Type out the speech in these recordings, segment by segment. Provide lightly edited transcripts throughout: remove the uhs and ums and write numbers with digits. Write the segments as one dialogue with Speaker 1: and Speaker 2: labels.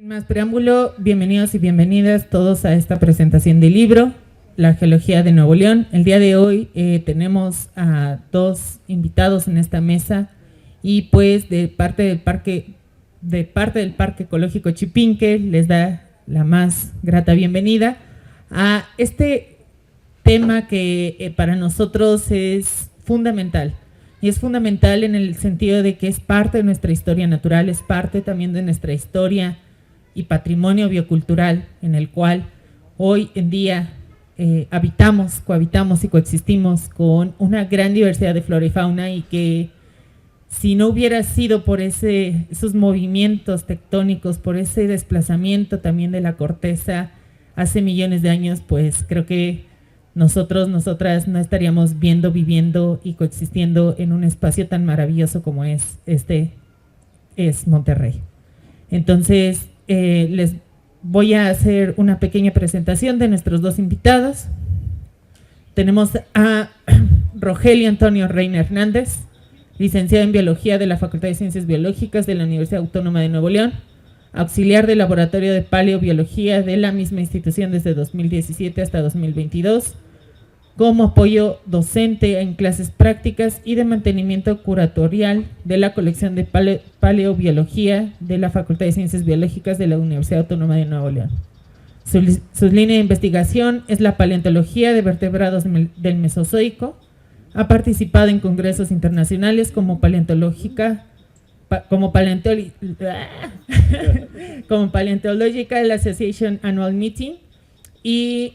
Speaker 1: Sin más preámbulo, bienvenidos y bienvenidas todos a esta presentación del libro, La Geología de Nuevo León. El día de hoy tenemos a dos invitados en esta mesa y pues de parte del Parque Ecológico Chipinque les da la más grata bienvenida a este tema que para nosotros es fundamental. Y es fundamental en el sentido de que es parte de nuestra historia natural, es parte también de nuestra historia y patrimonio biocultural en el cual hoy en día habitamos, cohabitamos y coexistimos con una gran diversidad de flora y fauna, y que si no hubiera sido por esos movimientos tectónicos, por ese desplazamiento también de la corteza hace millones de años, pues creo que nosotras no estaríamos viviendo y coexistiendo en un espacio tan maravilloso como es Monterrey. Entonces, les voy a hacer una pequeña presentación de nuestros dos invitados. Tenemos a Rogelio Antonio Reina Hernández, licenciado en Biología de la Facultad de Ciencias Biológicas de la Universidad Autónoma de Nuevo León, auxiliar del Laboratorio de Paleobiología de la misma institución desde 2017 hasta 2022, como apoyo docente en clases prácticas y de mantenimiento curatorial de la colección de paleobiología de la Facultad de Ciencias Biológicas de la Universidad Autónoma de Nuevo León. Su línea de investigación es la paleontología de vertebrados del Mesozoico. Ha participado en congresos internacionales como Paleontological Association Annual Meeting y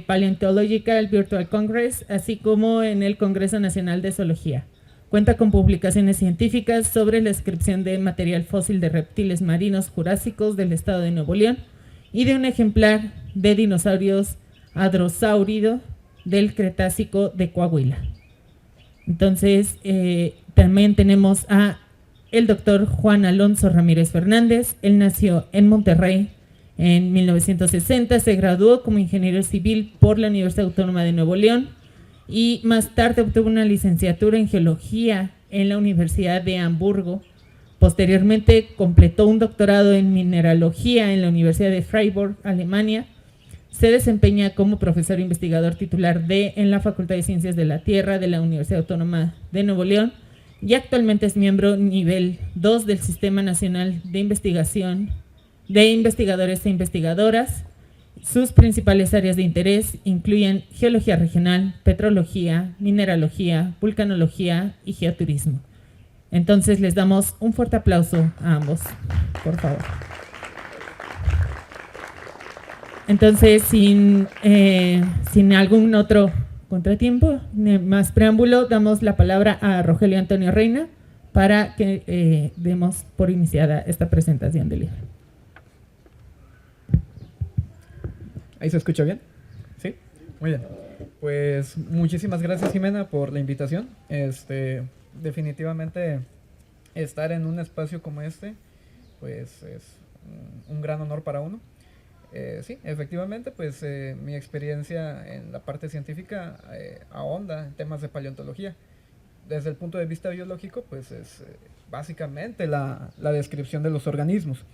Speaker 1: Paleontological Virtual Congress, así como en el Congreso Nacional de Zoología. Cuenta con publicaciones científicas sobre la descripción de material fósil de reptiles marinos jurásicos del estado de Nuevo León y de un ejemplar de dinosaurios hadrosáurido del Cretácico de Coahuila. Entonces, también tenemos a el doctor Juan Alonso Ramírez Fernández. Él nació en Monterrey en 1960, se graduó como ingeniero civil por la Universidad Autónoma de Nuevo León y más tarde obtuvo una licenciatura en geología en la Universidad de Hamburgo. Posteriormente completó un doctorado en mineralogía en la Universidad de Freiburg, Alemania. Se desempeña como profesor investigador titular en la Facultad de Ciencias de la Tierra de la Universidad Autónoma de Nuevo León y actualmente es miembro nivel 2 del Sistema Nacional de Investigación de Investigadores e Investigadoras. Sus principales áreas de interés incluyen geología regional, petrología, mineralogía, vulcanología y geoturismo. Entonces les damos un fuerte aplauso a ambos, por favor. Entonces, sin algún otro contratiempo, más preámbulo, damos la palabra a Rogelio Antonio Reina para que demos por iniciada esta presentación del libro.
Speaker 2: ¿Ahí se escucha bien? ¿Sí? Muy bien. Pues muchísimas gracias, Jimena, por la invitación. Definitivamente estar en un espacio como este, pues es un gran honor para uno. Sí, efectivamente, pues mi experiencia en la parte científica ahonda en temas de paleontología. Desde el punto de vista biológico, pues es básicamente la descripción de los organismos.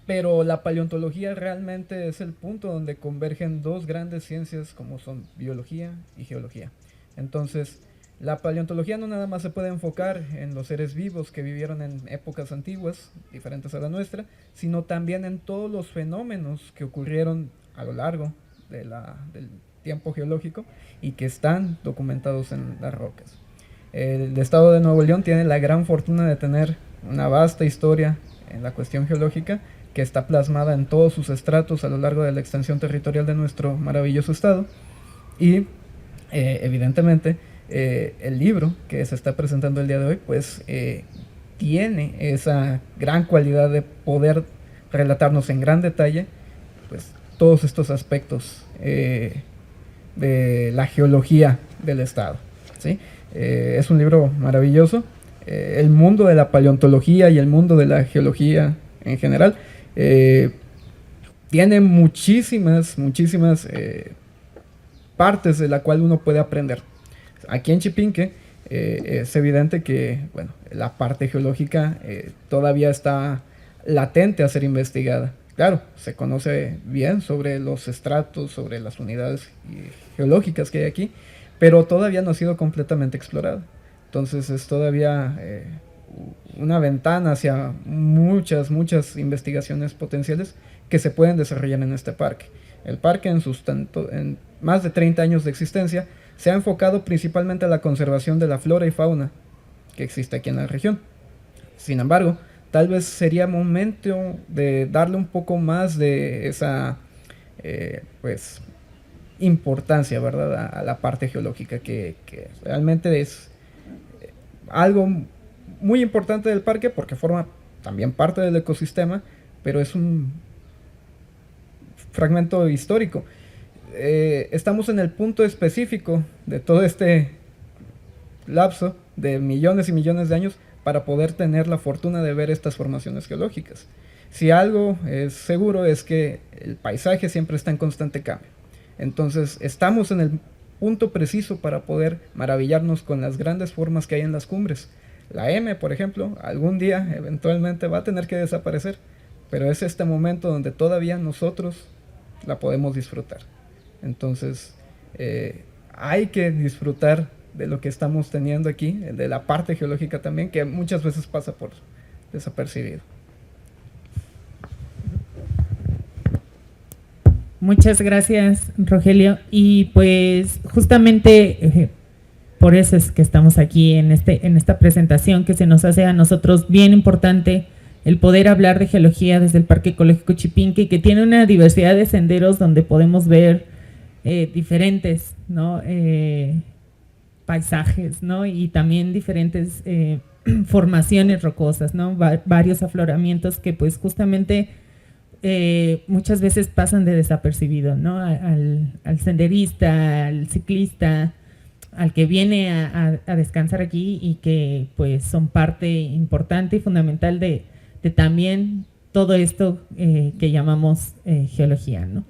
Speaker 2: Pero la paleontología realmente es el punto donde convergen dos grandes ciencias como son biología y geología. Entonces, la paleontología no nada más se puede enfocar en los seres vivos que vivieron en épocas antiguas, diferentes a la nuestra, sino también en todos los fenómenos que ocurrieron a lo largo del tiempo geológico y que están documentados en las rocas. El estado de Nuevo León tiene la gran fortuna de tener una vasta historia en la cuestión geológica que está plasmada en todos sus estratos a lo largo de la extensión territorial de nuestro maravilloso estado y evidentemente el libro que se está presentando el día de hoy pues tiene esa gran cualidad de poder relatarnos en gran detalle pues todos estos aspectos de la geología del estado, ¿sí? Es un libro maravilloso. El mundo de la paleontología y el mundo de la geología en general tiene muchísimas partes de la cual uno puede aprender. Aquí en Chipinque es evidente que bueno, la parte geológica todavía está latente a ser investigada. Claro, se conoce bien sobre los estratos, sobre las unidades geológicas que hay aquí, pero todavía no ha sido completamente explorada. Entonces es todavía una ventana hacia muchas investigaciones potenciales que se pueden desarrollar en este parque. El parque en más de 30 años de existencia se ha enfocado principalmente a la conservación de la flora y fauna que existe aquí en la región. Sin embargo, tal vez sería momento de darle un poco más de esa pues importancia, ¿verdad?, a la parte geológica, que realmente es algo muy importante del parque porque forma también parte del ecosistema, pero es un fragmento histórico. Estamos en el punto específico de todo este lapso de millones y millones de años para poder tener la fortuna de ver estas formaciones geológicas. Si algo es seguro es que el paisaje siempre está en constante cambio. Entonces estamos en el punto preciso para poder maravillarnos con las grandes formas que hay en las cumbres. La M, por ejemplo, algún día eventualmente va a tener que desaparecer, pero es este momento donde todavía nosotros la podemos disfrutar. Entonces hay que disfrutar de lo que estamos teniendo aquí, de la parte geológica también, que muchas veces pasa por desapercibido.
Speaker 1: Muchas gracias, Rogelio. Y pues justamente por eso es que estamos aquí en esta presentación, que se nos hace a nosotros bien importante el poder hablar de geología desde el Parque Ecológico Chipinque, que tiene una diversidad de senderos donde podemos ver diferentes, ¿no?, paisajes, ¿no?, y también diferentes formaciones rocosas, ¿no?, varios afloramientos que pues justamente muchas veces pasan de desapercibido, ¿no?, al senderista, al ciclista, al que viene a descansar aquí, y que pues son parte importante y fundamental de también todo esto que llamamos geología, ¿no?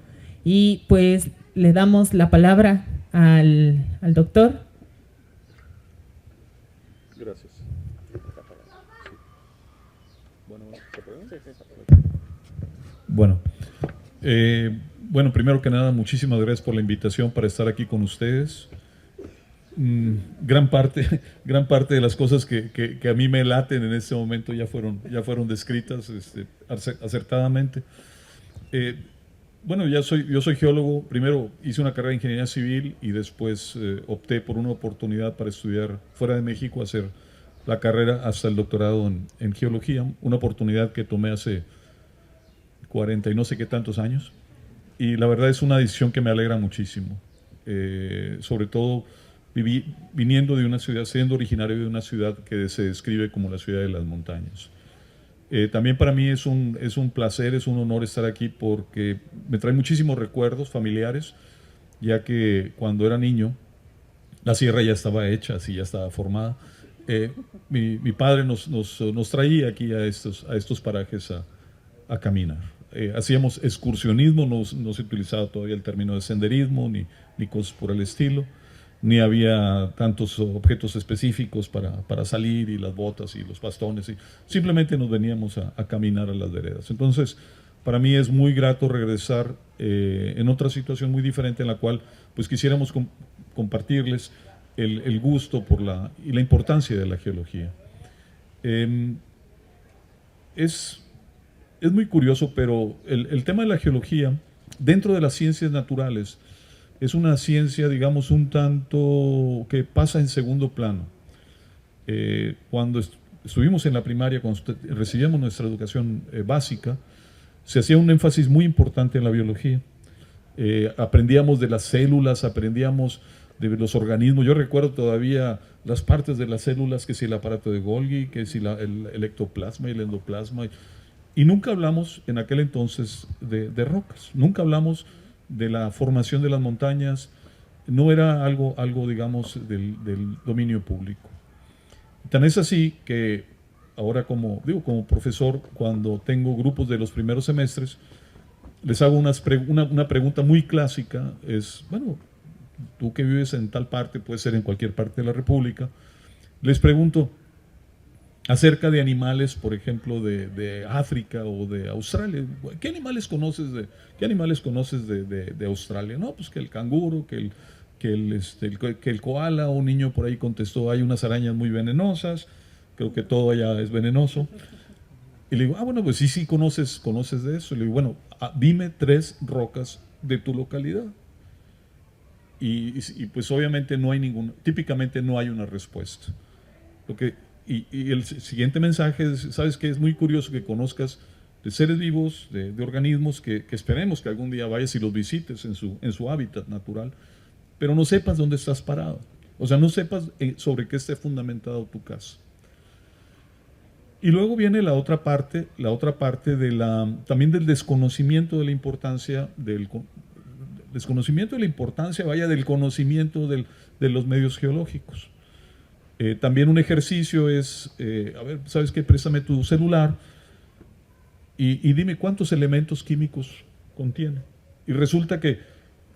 Speaker 1: Y pues le damos la palabra al doctor.
Speaker 3: Gracias. Bueno, primero que nada, muchísimas gracias por la invitación para estar aquí con ustedes. Gran parte de las cosas que a mí me laten en este momento ya fueron descritas acertadamente. Bueno, yo soy geólogo. Primero hice una carrera de ingeniería civil y después opté por una oportunidad para estudiar fuera de México, hacer la carrera hasta el doctorado en geología, una oportunidad que tomé hace 40 y no sé qué tantos años, y la verdad es una decisión que me alegra muchísimo, sobre todo viniendo de una ciudad, siendo originario de una ciudad que se describe como la ciudad de las montañas. También para mí es un placer, es un honor estar aquí porque me trae muchísimos recuerdos familiares, ya que cuando era niño la sierra ya estaba hecha, así ya estaba formada. Mi padre nos traía aquí a estos parajes a caminar. Hacíamos excursionismo, no se utilizaba todavía el término de senderismo ni cosas por el estilo, ni había tantos objetos específicos para salir, y las botas y los bastones, y simplemente nos veníamos a caminar a las veredas. Entonces, para mí es muy grato regresar en otra situación muy diferente, en la cual pues quisiéramos compartirles el gusto y la importancia de la geología. Es muy curioso, pero el tema de la geología, dentro de las ciencias naturales, es una ciencia, digamos, un tanto que pasa en segundo plano. Cuando estuvimos en la primaria, cuando recibíamos nuestra educación básica, se hacía un énfasis muy importante en la biología. Aprendíamos de las células, aprendíamos de los organismos. Yo recuerdo todavía las partes de las células, que si el aparato de Golgi, que si el ectoplasma y el endoplasma. Y nunca hablamos en aquel entonces de rocas, nunca hablamos de la formación de las montañas, no era algo digamos, del dominio público. Tan es así que ahora como profesor, cuando tengo grupos de los primeros semestres, les hago una pregunta muy clásica, es, bueno, tú que vives en tal parte, puede ser en cualquier parte de la República, les pregunto, acerca de animales, por ejemplo, de África o de Australia. ¿Qué animales conoces de Australia? No, pues que el canguro, que el koala. Un niño por ahí contestó, hay unas arañas muy venenosas, creo que todo allá es venenoso. Y le digo, bueno, pues sí, conoces de eso. Y le digo, bueno, dime 3 rocas de tu localidad. Y pues obviamente típicamente no hay una respuesta. Y el siguiente mensaje es, sabes que es muy curioso que conozcas de seres vivos, de organismos que esperemos que algún día vayas y los visites en su hábitat natural, pero no sepas dónde estás parado. O sea, no sepas sobre qué esté fundamentado tu caso. Y luego viene la otra parte también del desconocimiento de la importancia del conocimiento de los medios geológicos. También un ejercicio es, a ver, ¿sabes qué? Préstame tu celular y dime cuántos elementos químicos contiene. Y resulta que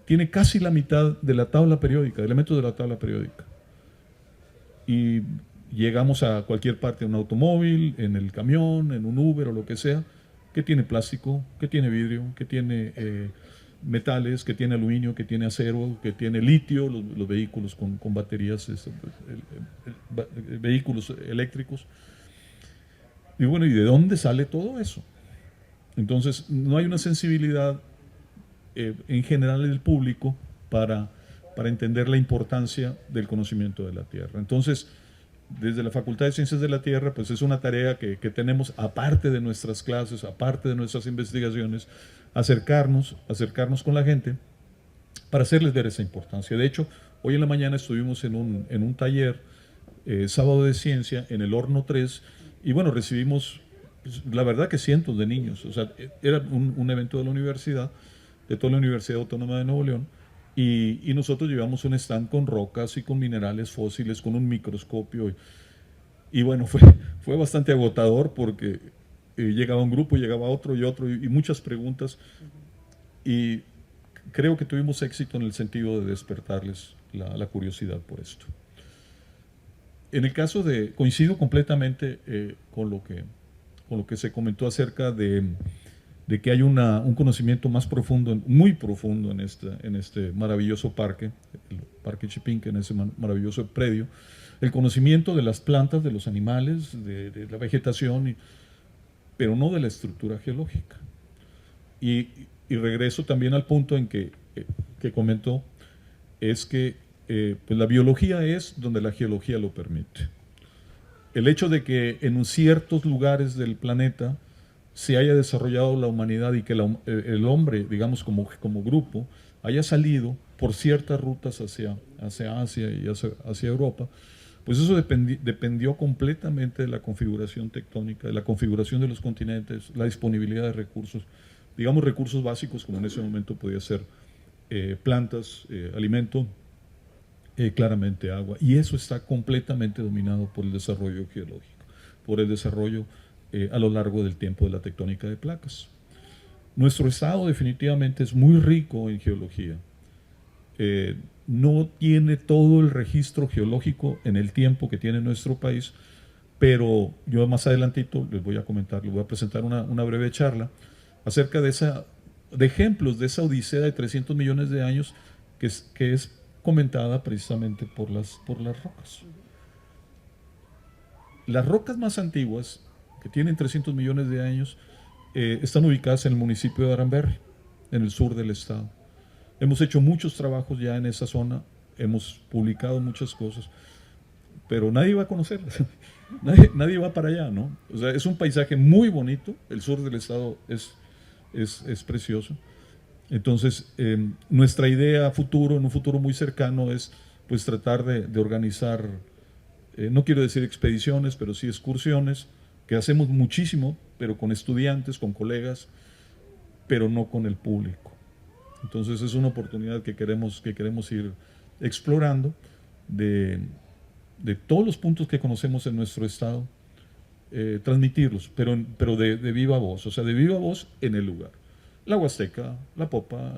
Speaker 3: tiene casi la mitad de la tabla periódica, de elementos de la tabla periódica. Y llegamos a cualquier parte, en un automóvil, en el camión, en un Uber o lo que sea, que tiene plástico, que tiene vidrio, que tiene metales, que tiene aluminio, que tiene acero, que tiene litio, los vehículos con baterías, vehículos eléctricos. Y bueno, ¿y de dónde sale todo eso? Entonces, no hay una sensibilidad en general del público para entender la importancia del conocimiento de la Tierra. Entonces, desde la Facultad de Ciencias de la Tierra, pues es una tarea que tenemos, aparte de nuestras clases, aparte de nuestras investigaciones, acercarnos con la gente para hacerles ver esa importancia. De hecho, hoy en la mañana estuvimos en un taller, sábado de ciencia, en el Horno 3, y bueno, recibimos, pues, la verdad que cientos de niños. O sea, era un evento de la universidad, de toda la Universidad Autónoma de Nuevo León, y nosotros llevamos un stand con rocas y con minerales fósiles, con un microscopio, y bueno, fue bastante agotador porque llegaba un grupo, llegaba otro y muchas preguntas, y creo que tuvimos éxito en el sentido de despertarles la curiosidad por esto. En el caso coincido completamente con lo que se comentó acerca de que hay un conocimiento más profundo, muy profundo en este maravilloso parque, el Parque Chipinque, en ese maravilloso predio, el conocimiento de las plantas, de los animales, de la vegetación, pero no de la estructura geológica. Y regreso también al punto en que comentó, es que pues la biología es donde la geología lo permite. El hecho de que en ciertos lugares del planeta se haya desarrollado la humanidad y que el hombre, digamos como grupo, haya salido por ciertas rutas hacia Asia y hacia Europa, pues eso dependió completamente de la configuración tectónica, de la configuración de los continentes, la disponibilidad de recursos, digamos recursos básicos como en ese momento podía ser plantas, alimento, claramente agua. Y eso está completamente dominado por el desarrollo geológico, por el desarrollo a lo largo del tiempo de la tectónica de placas. Nuestro estado definitivamente es muy rico en geología. No tiene todo el registro geológico en el tiempo que tiene nuestro país, pero yo más adelantito les voy a comentar, les voy a presentar una breve charla acerca de ejemplos de esa odisea de 300 millones de años que es comentada precisamente por las rocas. Las rocas más antiguas, que tienen 300 millones de años, están ubicadas en el municipio de Aranberry, en el sur del estado. Hemos hecho muchos trabajos ya en esa zona, hemos publicado muchas cosas, pero nadie va a conocerlas, nadie va para allá, ¿no? O sea, es un paisaje muy bonito, el sur del estado es precioso. Entonces, nuestra idea en un futuro muy cercano, es pues tratar de organizar, no quiero decir expediciones, pero sí excursiones, que hacemos muchísimo, pero con estudiantes, con colegas, pero no con el público. Entonces es una oportunidad que queremos ir explorando de todos los puntos que conocemos en nuestro estado, transmitirlos, pero de viva voz, o sea, de viva voz en el lugar. La Huasteca, la Popa,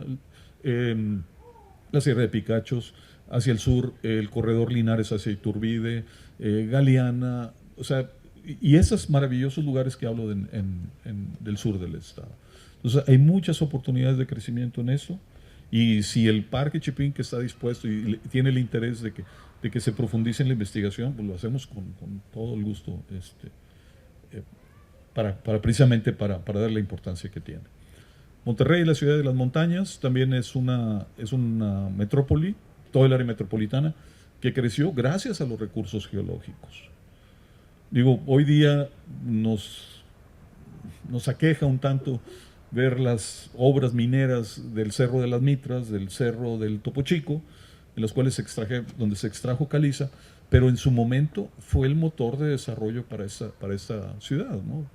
Speaker 3: la Sierra de Picachos, hacia el sur, el corredor Linares hacia Iturbide, Galeana, o sea, y esos maravillosos lugares que hablo del sur del estado. Entonces hay muchas oportunidades de crecimiento en eso, y si el Parque Chipinque está dispuesto y tiene el interés de que se profundice en la investigación, pues lo hacemos con todo el gusto, precisamente para dar la importancia que tiene. Monterrey, la ciudad de las montañas, también es una metrópoli, toda el área metropolitana, que creció gracias a los recursos geológicos. Digo, hoy día nos aqueja un tanto ver las obras mineras del Cerro de las Mitras, del Cerro del Topo Chico, en las cuales donde se extrajo caliza, pero en su momento fue el motor de desarrollo para esta ciudad, ¿no?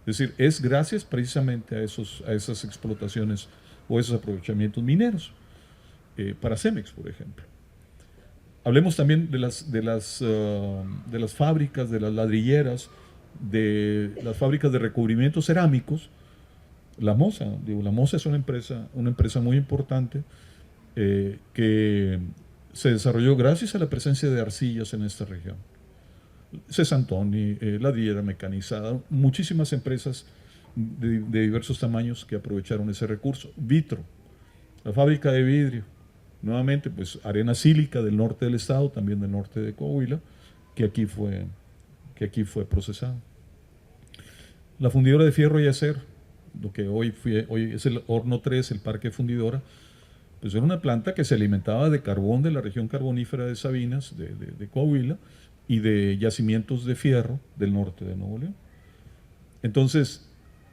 Speaker 3: Es decir, es gracias precisamente a esas explotaciones o esos aprovechamientos mineros, para Cemex, por ejemplo. Hablemos también de las fábricas, de las ladrilleras, de las fábricas de recubrimientos cerámicos. La Moza es una empresa muy importante, que se desarrolló gracias a la presencia de arcillas en esta región. Cesantoni, ladrillera mecanizada, muchísimas empresas de diversos tamaños que aprovecharon ese recurso. Vitro, la fábrica de vidrio, nuevamente pues arena sílica del norte del estado, también del norte de Coahuila, que aquí fue procesada. La fundidora de fierro y acero, lo que hoy es el Horno 3, el parque fundidora, pues era una planta que se alimentaba de carbón de la región carbonífera de Sabinas, de Coahuila, y de yacimientos de fierro del norte de Nuevo León. Entonces,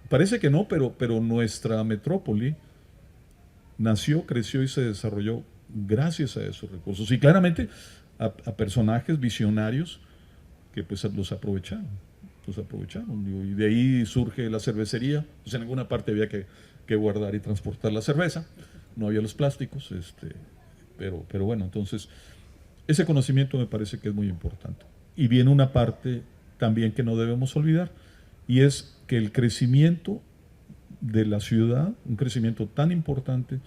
Speaker 3: parece que no, pero nuestra metrópoli nació, creció y se desarrolló gracias a esos recursos, y claramente a personajes visionarios que pues los aprovecharon. Y de ahí surge la cervecería. Pues en alguna parte había que guardar y transportar la cerveza, no había los plásticos, pero bueno, entonces ese conocimiento me parece que es muy importante. Y viene una parte también que no debemos olvidar, y es que el crecimiento de la ciudad, un crecimiento tan importante,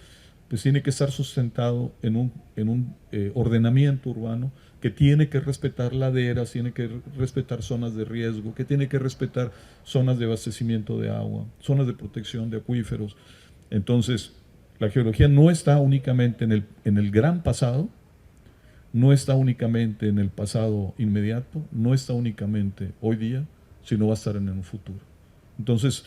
Speaker 3: pues tiene que estar sustentado en un ordenamiento urbano que tiene que respetar laderas, tiene que respetar zonas de riesgo, que tiene que respetar zonas de abastecimiento de agua, zonas de protección de acuíferos. Entonces, la geología no está únicamente en el gran pasado, no está únicamente en el pasado inmediato, no está únicamente hoy día, sino va a estar en un futuro. Entonces,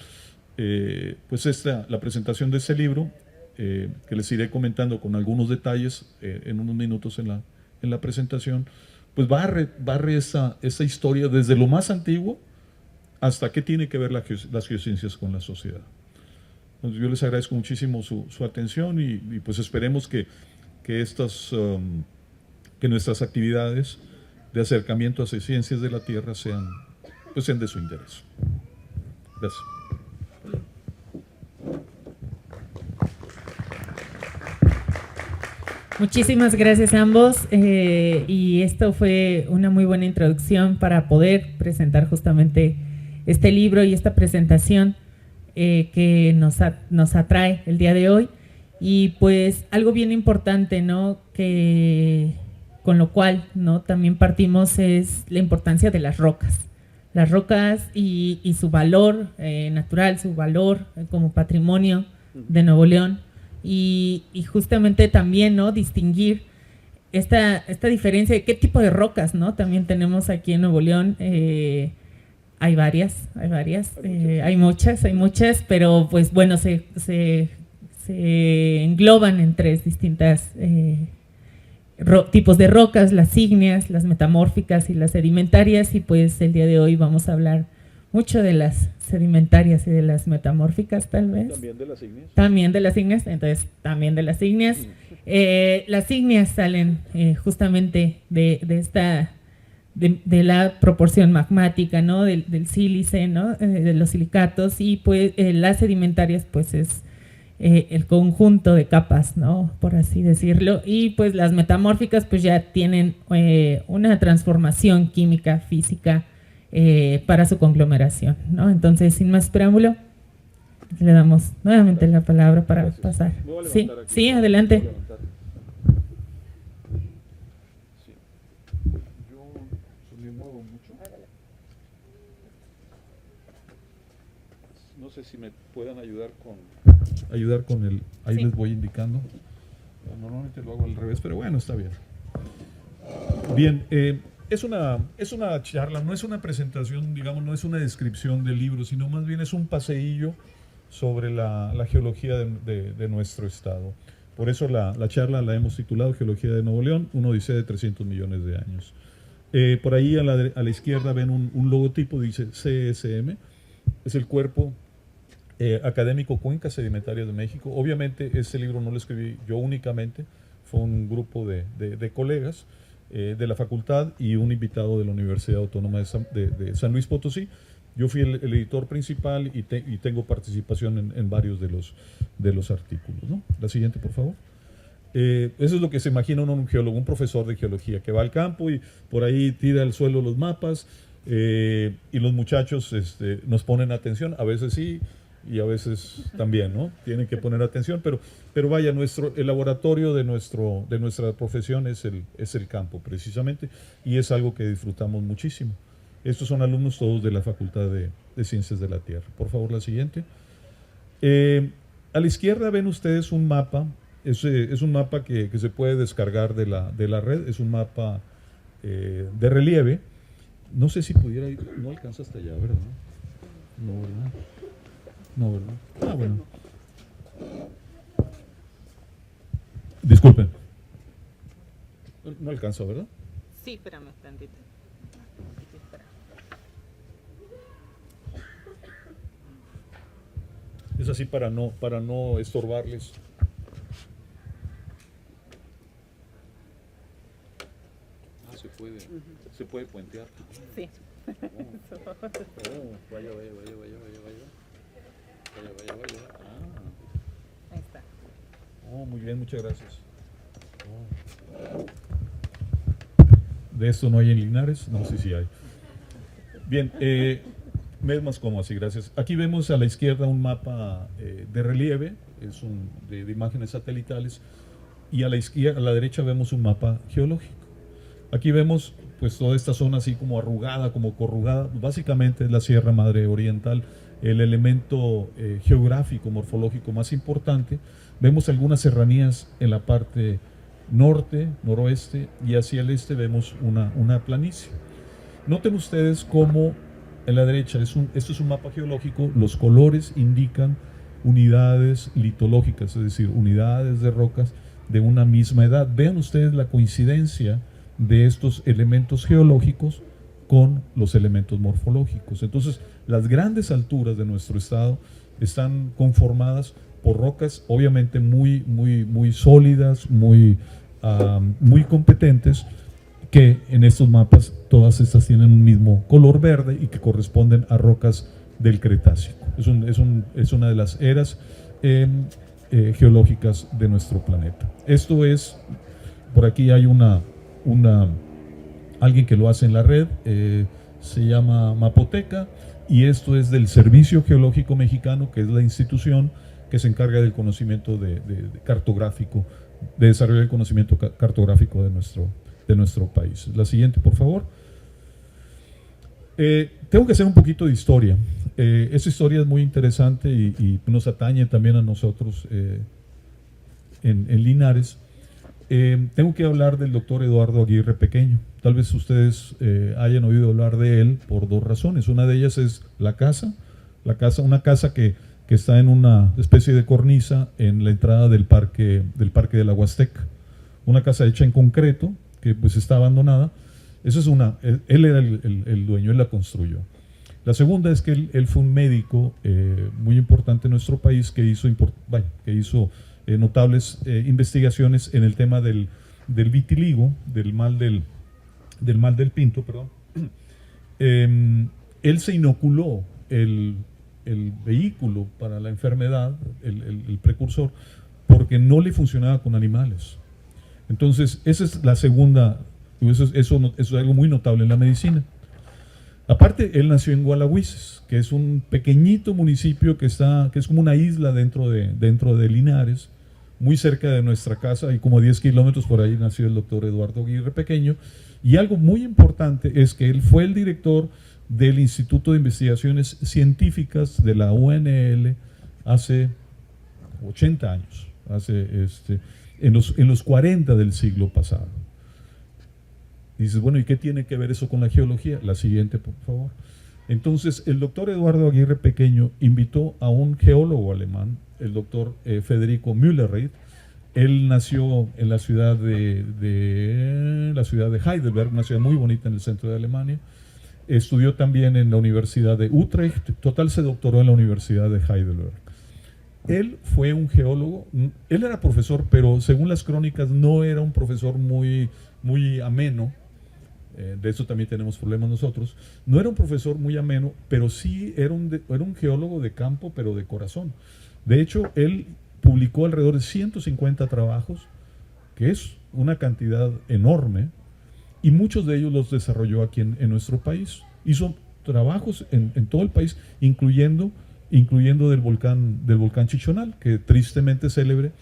Speaker 3: pues la presentación de este libro, que les iré comentando con algunos detalles en unos minutos en la presentación, pues barre esa historia desde lo más antiguo hasta qué tiene que ver las geociencias con la sociedad. Entonces, yo les agradezco muchísimo su atención, y pues esperemos que nuestras actividades de acercamiento hacia ciencias de la Tierra sean de su interés. Gracias.
Speaker 1: Muchísimas gracias a ambos, y esto fue una muy buena introducción para poder presentar justamente este libro y esta presentación que nos atrae el día de hoy. Y pues algo bien importante, ¿no?, que con lo cual, ¿no?, también partimos, es la importancia de las rocas y su valor natural, su valor como patrimonio de Nuevo León. Y justamente también, ¿no?, distinguir esta diferencia de qué tipo de rocas, ¿no?, también tenemos aquí en Nuevo León. Hay varias, hay muchas, pero pues bueno, se engloban en tres distintas tipos de rocas: las ígneas, las metamórficas y las sedimentarias. Y pues el día de hoy vamos a hablar mucho de las sedimentarias y de las metamórficas, tal vez.
Speaker 3: También de las ígneas.
Speaker 1: También de las ígneas, entonces también de las ígneas. Las ígneas salen justamente de la proporción magmática, ¿no?, del sílice, ¿no?, de los silicatos. Y pues las sedimentarias pues es el conjunto de capas, ¿no?, por así decirlo. Y pues las metamórficas pues ya tienen una transformación química, física, para su conglomeración, ¿no? Entonces, sin más preámbulo, le damos nuevamente la palabra para pasar. Sí, adelante.
Speaker 3: sé si me puedan ayudar con el, ahí
Speaker 1: Sí.
Speaker 3: les voy indicando. Normalmente lo hago al revés, pero bueno, está bien. Bien, es una charla, no es una presentación, digamos, no es una descripción del libro, sino más bien es un paseillo sobre la geología de nuestro estado. Por eso la charla la hemos titulado Geología de Nuevo León, una odisea de 300 millones de años. Por ahí a la izquierda ven un logotipo, dice CSM, es el Cuerpo Académico Cuencas Sedimentarias de México. Obviamente ese libro no lo escribí yo únicamente, fue un grupo de colegas de la facultad y un invitado de la Universidad Autónoma de San Luis Potosí. Yo fui el editor principal y tengo participación en varios de los artículos, ¿no? La siguiente, por favor. Eso es lo que se imagina un geólogo, un profesor de geología, que va al campo y por ahí tira al suelo los mapas y los muchachos nos ponen atención, a veces sí y a veces también, ¿no? Tienen que poner atención, pero vaya, el laboratorio de nuestra profesión es el campo, precisamente, y es algo que disfrutamos muchísimo. Estos son alumnos todos de la Facultad de Ciencias de la Tierra. Por favor, la siguiente. A la izquierda ven ustedes un mapa. Es un mapa que se puede descargar de la red. Es un mapa de relieve. No sé si pudiera ir. No alcanza hasta allá, ¿verdad? No, ¿verdad? No, ¿verdad? Ah, bueno. Disculpen. No alcanzo, ¿verdad?
Speaker 1: Sí, espérame tantito.
Speaker 3: Es así para no estorbarles. Ah, se puede puentear.
Speaker 1: Sí.
Speaker 3: Vaya.
Speaker 1: Ahí está.
Speaker 3: Oh, muy bien, muchas gracias. De esto no hay en Linares, no sé si hay. Bien, me es más cómodo así, gracias. Aquí vemos a la izquierda un mapa de relieve, de imágenes satelitales, y a la derecha vemos un mapa geológico. Aquí vemos pues toda esta zona así como arrugada, como corrugada, básicamente es la Sierra Madre Oriental, el elemento geográfico, morfológico más importante. Vemos algunas serranías en la parte norte, noroeste, y hacia el este vemos una planicie. Noten ustedes cómo en la derecha, esto es un mapa geológico, los colores indican unidades litológicas, es decir, unidades de rocas de una misma edad. Vean ustedes la coincidencia de estos elementos geológicos con los elementos morfológicos. Entonces, las grandes alturas de nuestro estado están conformadas por rocas obviamente muy sólidas, muy competentes, que en estos mapas todas estas tienen un mismo color verde y que corresponden a rocas del Cretácico. Es una de las eras geológicas de nuestro planeta. Esto es, por aquí hay alguien que lo hace en la red, se llama Mapoteca, y esto es del Servicio Geológico Mexicano, que es la institución que se encarga del conocimiento cartográfico, de desarrollar el conocimiento cartográfico de nuestro país. La siguiente, por favor. Tengo que hacer un poquito de historia. Esta historia es muy interesante y nos atañe también a nosotros en Linares. Tengo que hablar del doctor Eduardo Aguirre Pequeño. Tal vez ustedes hayan oído hablar de él por dos razones. Una de ellas es una casa que está en una especie de cornisa en la entrada del parque de la Huasteca. Una casa hecha en concreto, que pues está abandonada. Él era el dueño, él la construyó. La segunda es que él fue un médico muy importante en nuestro país que hizo notables investigaciones en el tema del vitiligo, del mal del pinto, perdón. Él se inoculó el vehículo para la enfermedad, el precursor, porque no le funcionaba con animales. Entonces, esa es la segunda, eso es algo muy notable en la medicina. Aparte, él nació en Gualahuises, que es un pequeñito municipio que es como una isla dentro de Linares, muy cerca de nuestra casa, y como 10 kilómetros por ahí nació el doctor Eduardo Aguirre Pequeño. Y algo muy importante es que él fue el director del Instituto de Investigaciones Científicas de la UNL hace 80 años, en los 40 del siglo pasado. Y dices, bueno, ¿y qué tiene que ver eso con la geología? La siguiente, por favor. Entonces, el doctor Eduardo Aguirre Pequeño invitó a un geólogo alemán, el doctor Federico Müllerreith. Él nació en la ciudad de Heidelberg, una ciudad muy bonita en el centro de Alemania. Estudió también en la Universidad de Utrecht. Total, se doctoró en la Universidad de Heidelberg. Él fue un geólogo. Él era profesor, pero según las crónicas no era un profesor muy ameno. De eso también tenemos problemas nosotros. No era un profesor muy ameno, pero sí era un geólogo de campo, pero de corazón. De hecho, él publicó alrededor de 150 trabajos, que es una cantidad enorme, y muchos de ellos los desarrolló aquí en nuestro país. Hizo trabajos en todo el país, incluyendo del volcán Chichonal, que tristemente célebre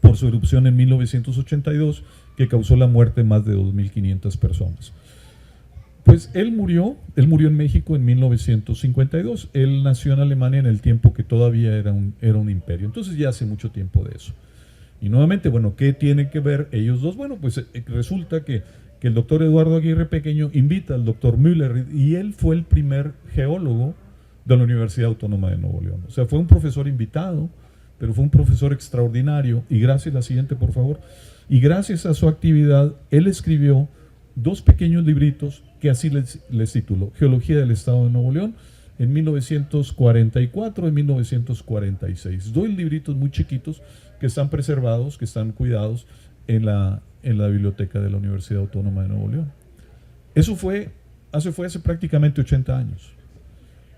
Speaker 3: por su erupción en 1982, que causó la muerte de más de 2.500 personas. Pues él murió en México en 1952. Él nació en Alemania en el tiempo que todavía era un imperio. Entonces ya hace mucho tiempo de eso. Y nuevamente, bueno, ¿qué tienen que ver ellos dos? Bueno, pues resulta que el doctor Eduardo Aguirre Pequeño invita al doctor Müller, y él fue el primer geólogo de la Universidad Autónoma de Nuevo León. O sea, fue un profesor invitado, pero fue un profesor extraordinario. Y gracias, la siguiente, por favor. Y gracias a su actividad, él escribió 2 pequeños libritos que así les tituló: Geología del Estado de Nuevo León, en 1944 y 1946. 2 libritos muy chiquitos que están preservados, que están cuidados en la biblioteca de la Universidad Autónoma de Nuevo León. Eso fue hace prácticamente 80 años.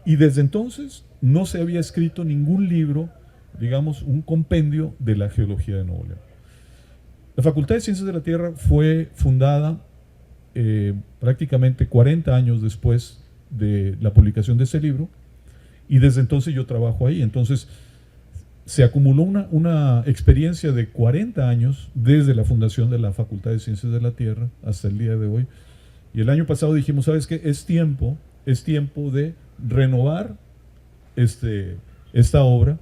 Speaker 3: Y desde entonces no se había escrito ningún libro, digamos, un compendio de la geología de Nuevo León. La Facultad de Ciencias de la Tierra fue fundada prácticamente 40 años después de la publicación de ese libro, y desde entonces yo trabajo ahí. Entonces se acumuló una experiencia de 40 años desde la fundación de la Facultad de Ciencias de la Tierra hasta el día de hoy. Y el año pasado dijimos, ¿sabes qué? Es tiempo de renovar esta obra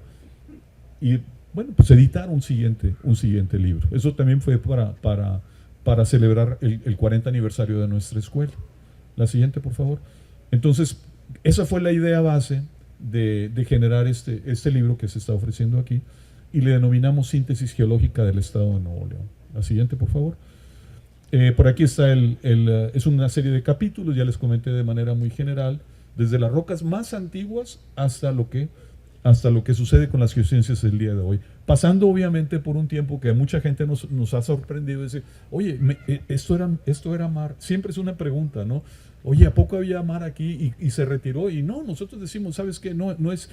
Speaker 3: y, bueno, pues editar un siguiente libro. Eso también fue para celebrar el 40 aniversario de nuestra escuela. La siguiente, por favor. Entonces, esa fue la idea base de generar este libro que se está ofreciendo aquí, y le denominamos Síntesis Geológica del Estado de Nuevo León. La siguiente, por favor. Por aquí está es una serie de capítulos, ya les comenté de manera muy general, desde las rocas más antiguas hasta lo que sucede con las geociencias del día de hoy. Pasando obviamente por un tiempo que a mucha gente nos ha sorprendido, decir, oye, esto era mar. Siempre es una pregunta, ¿no? Oye, ¿a poco había mar aquí y se retiró? Y no, nosotros decimos, ¿sabes qué? No es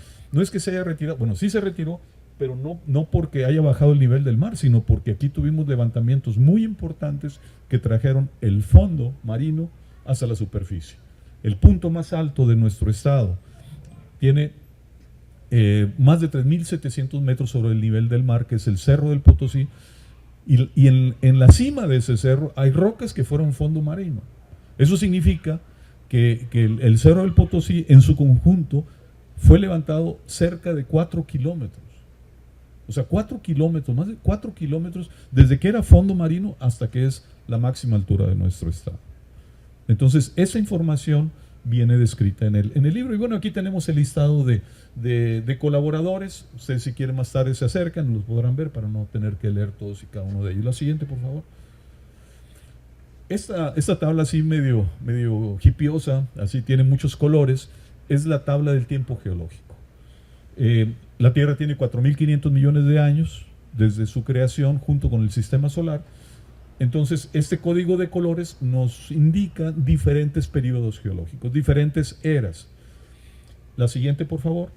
Speaker 3: que se haya retirado. Bueno, sí se retiró, pero no porque haya bajado el nivel del mar, sino porque aquí tuvimos levantamientos muy importantes que trajeron el fondo marino hasta la superficie. El punto más alto de nuestro estado tiene más de 3.700 metros sobre el nivel del mar, que es el Cerro del Potosí, y en la cima de ese cerro hay rocas que fueron fondo marino. Eso significa que el Cerro del Potosí en su conjunto fue levantado cerca de 4 kilómetros. O sea, 4 kilómetros, más de 4 kilómetros, desde que era fondo marino hasta que es la máxima altura de nuestro estado. Entonces, esa información viene descrita en el libro. Y bueno, aquí tenemos el listado de colaboradores. Ustedes, si quieren más tarde se acercan, los podrán ver para no tener que leer todos y cada uno de ellos. La siguiente, por favor. Esta tabla así medio hipiosa, así tiene muchos colores, es la tabla del tiempo geológico. La Tierra tiene 4.500 millones de años desde su creación junto con el sistema solar. Entonces, este código de colores nos indica diferentes periodos geológicos, diferentes eras. La siguiente, por favor.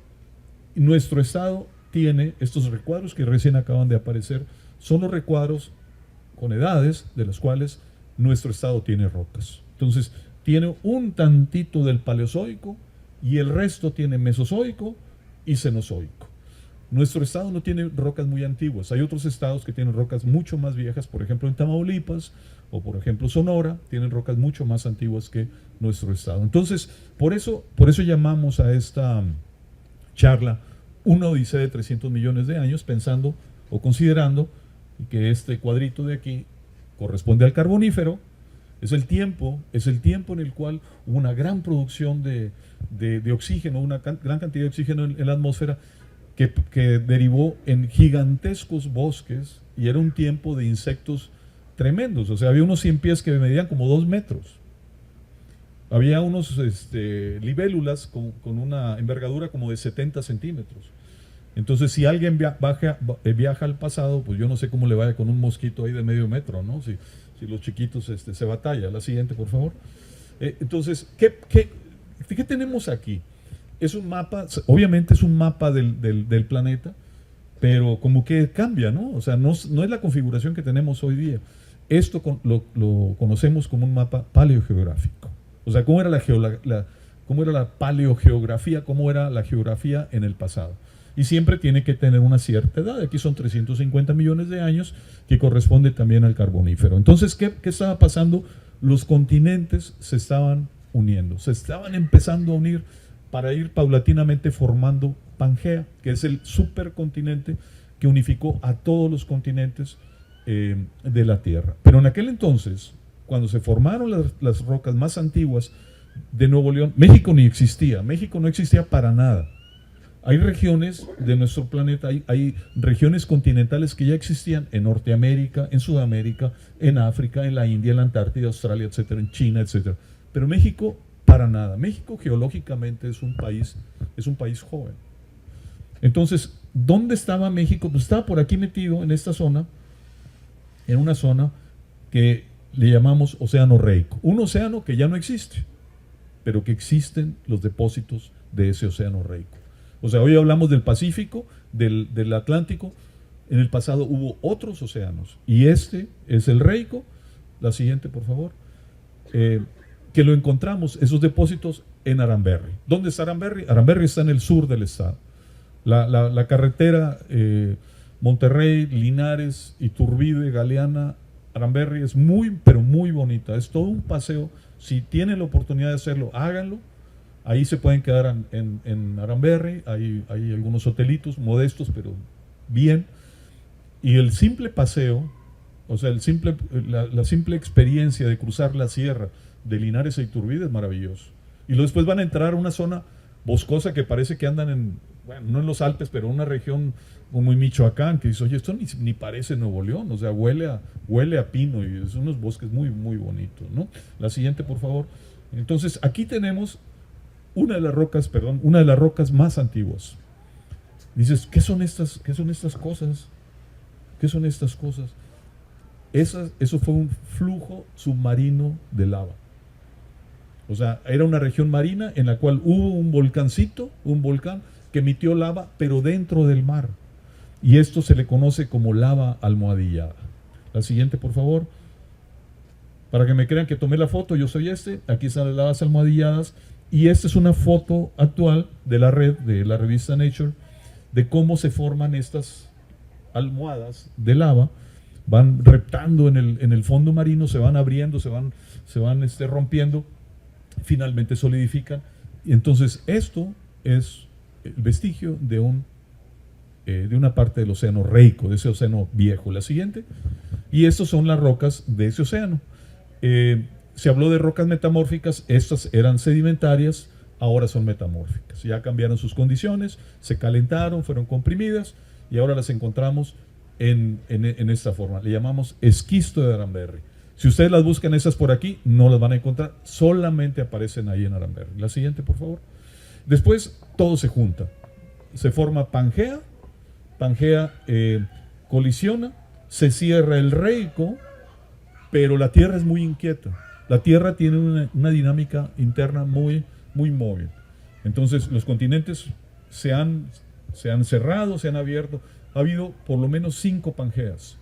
Speaker 3: Nuestro estado tiene estos recuadros que recién acaban de aparecer. Son los recuadros con edades de las cuales nuestro estado tiene rocas. Entonces, tiene un tantito del Paleozoico y el resto tiene Mesozoico y Cenozoico. Nuestro estado no tiene rocas muy antiguas. Hay otros estados que tienen rocas mucho más viejas, por ejemplo en Tamaulipas o por ejemplo Sonora, tienen rocas mucho más antiguas que nuestro estado. Entonces, por eso llamamos a esta charla una odisea de 300 millones de años, pensando o considerando que este cuadrito de aquí corresponde al Carbonífero. Es el tiempo en el cual hubo una gran producción de oxígeno, una gran cantidad de oxígeno en la atmósfera que derivó en gigantescos bosques, y era un tiempo de insectos tremendos. O sea, había unos 100 pies que medían como 2 metros. Había unos libélulas con una envergadura como de 70 centímetros. Entonces, si alguien viaja al pasado, pues yo no sé cómo le vaya con un mosquito ahí de medio metro, ¿no? Si los chiquitos se batalla. La siguiente, por favor. Entonces, ¿qué tenemos aquí? Es un mapa, obviamente es un mapa del planeta, pero como que cambia, ¿no? O sea, no es la configuración que tenemos hoy día. Esto lo conocemos como un mapa paleogeográfico. O sea, ¿cómo era la paleogeografía? ¿Cómo era la geografía en el pasado? Y siempre tiene que tener una cierta edad. Aquí son 350 millones de años, que corresponde también al Carbonífero. Entonces, ¿qué estaba pasando? Los continentes se estaban uniendo, se estaban empezando a unir para ir paulatinamente formando Pangea, que es el supercontinente que unificó a todos los continentes de la Tierra. Pero en aquel entonces, cuando se formaron las rocas más antiguas de Nuevo León, México ni existía. México no existía para nada. Hay regiones de nuestro planeta, hay regiones continentales que ya existían en Norteamérica, en Sudamérica, en África, en la India, en la Antártida, Australia, etcétera, en China, etcétera. Pero México, para nada. México geológicamente es un país joven. Entonces, ¿dónde estaba México? Pues estaba por aquí metido en esta zona, en una zona que le llamamos Océano Reico. Un océano que ya no existe, pero que existen los depósitos de ese Océano Reico. O sea, hoy hablamos del Pacífico, del Atlántico. En el pasado hubo otros océanos, y este es el Reico. La siguiente, por favor. Que lo encontramos, esos depósitos, en Aramberri. ¿Dónde está Aramberri? Aramberri está en el sur del estado. La carretera Monterrey, Linares, Iturbide, Galeana, Aramberri es pero muy bonita. Es todo un paseo. Si tienen la oportunidad de hacerlo, háganlo. Ahí se pueden quedar en Aramberri. Hay algunos hotelitos modestos, pero bien. Y el simple paseo, o sea, la simple experiencia de cruzar la sierra de Linares a Iturbide es maravilloso. Y luego después van a entrar a una zona boscosa que parece que andan no en los Alpes, pero en una región como en Michoacán, que dice, oye, esto ni parece Nuevo León. O sea, huele a pino, y son unos bosques muy, muy bonitos, ¿no? La siguiente, por favor. Entonces, aquí tenemos una de las rocas más antiguas. Dices, ¿qué son estas cosas? ¿Qué son estas cosas? Eso fue un flujo submarino de lava. O sea, era una región marina en la cual hubo un volcán que emitió lava, pero dentro del mar. Y esto se le conoce como lava almohadillada. La siguiente, por favor. Para que me crean que tomé la foto, yo soy aquí están las lavas almohadilladas. Y esta es una foto actual de la revista Nature, de cómo se forman estas almohadas de lava. Van reptando en el fondo marino, se van abriendo, se van rompiendo, finalmente solidifican. Y entonces esto es el vestigio de una parte del océano Reico, de ese océano viejo. La siguiente. Y estas son las rocas de ese océano. Se habló de rocas metamórficas. Estas eran sedimentarias, ahora son metamórficas. Ya cambiaron sus condiciones, se calentaron, fueron comprimidas, y ahora las encontramos en esta forma. Le llamamos esquisto de Aramberri. Si ustedes las buscan esas por aquí, no las van a encontrar, solamente aparecen ahí en Aramberri. La siguiente, por favor. Después todo se junta, se forma Pangea. Pangea colisiona, se cierra el Reico, pero la Tierra es muy inquieta. La Tierra tiene una dinámica interna muy, muy móvil. Entonces los continentes se han cerrado, se han abierto. Ha habido por lo menos 5 Pangeas.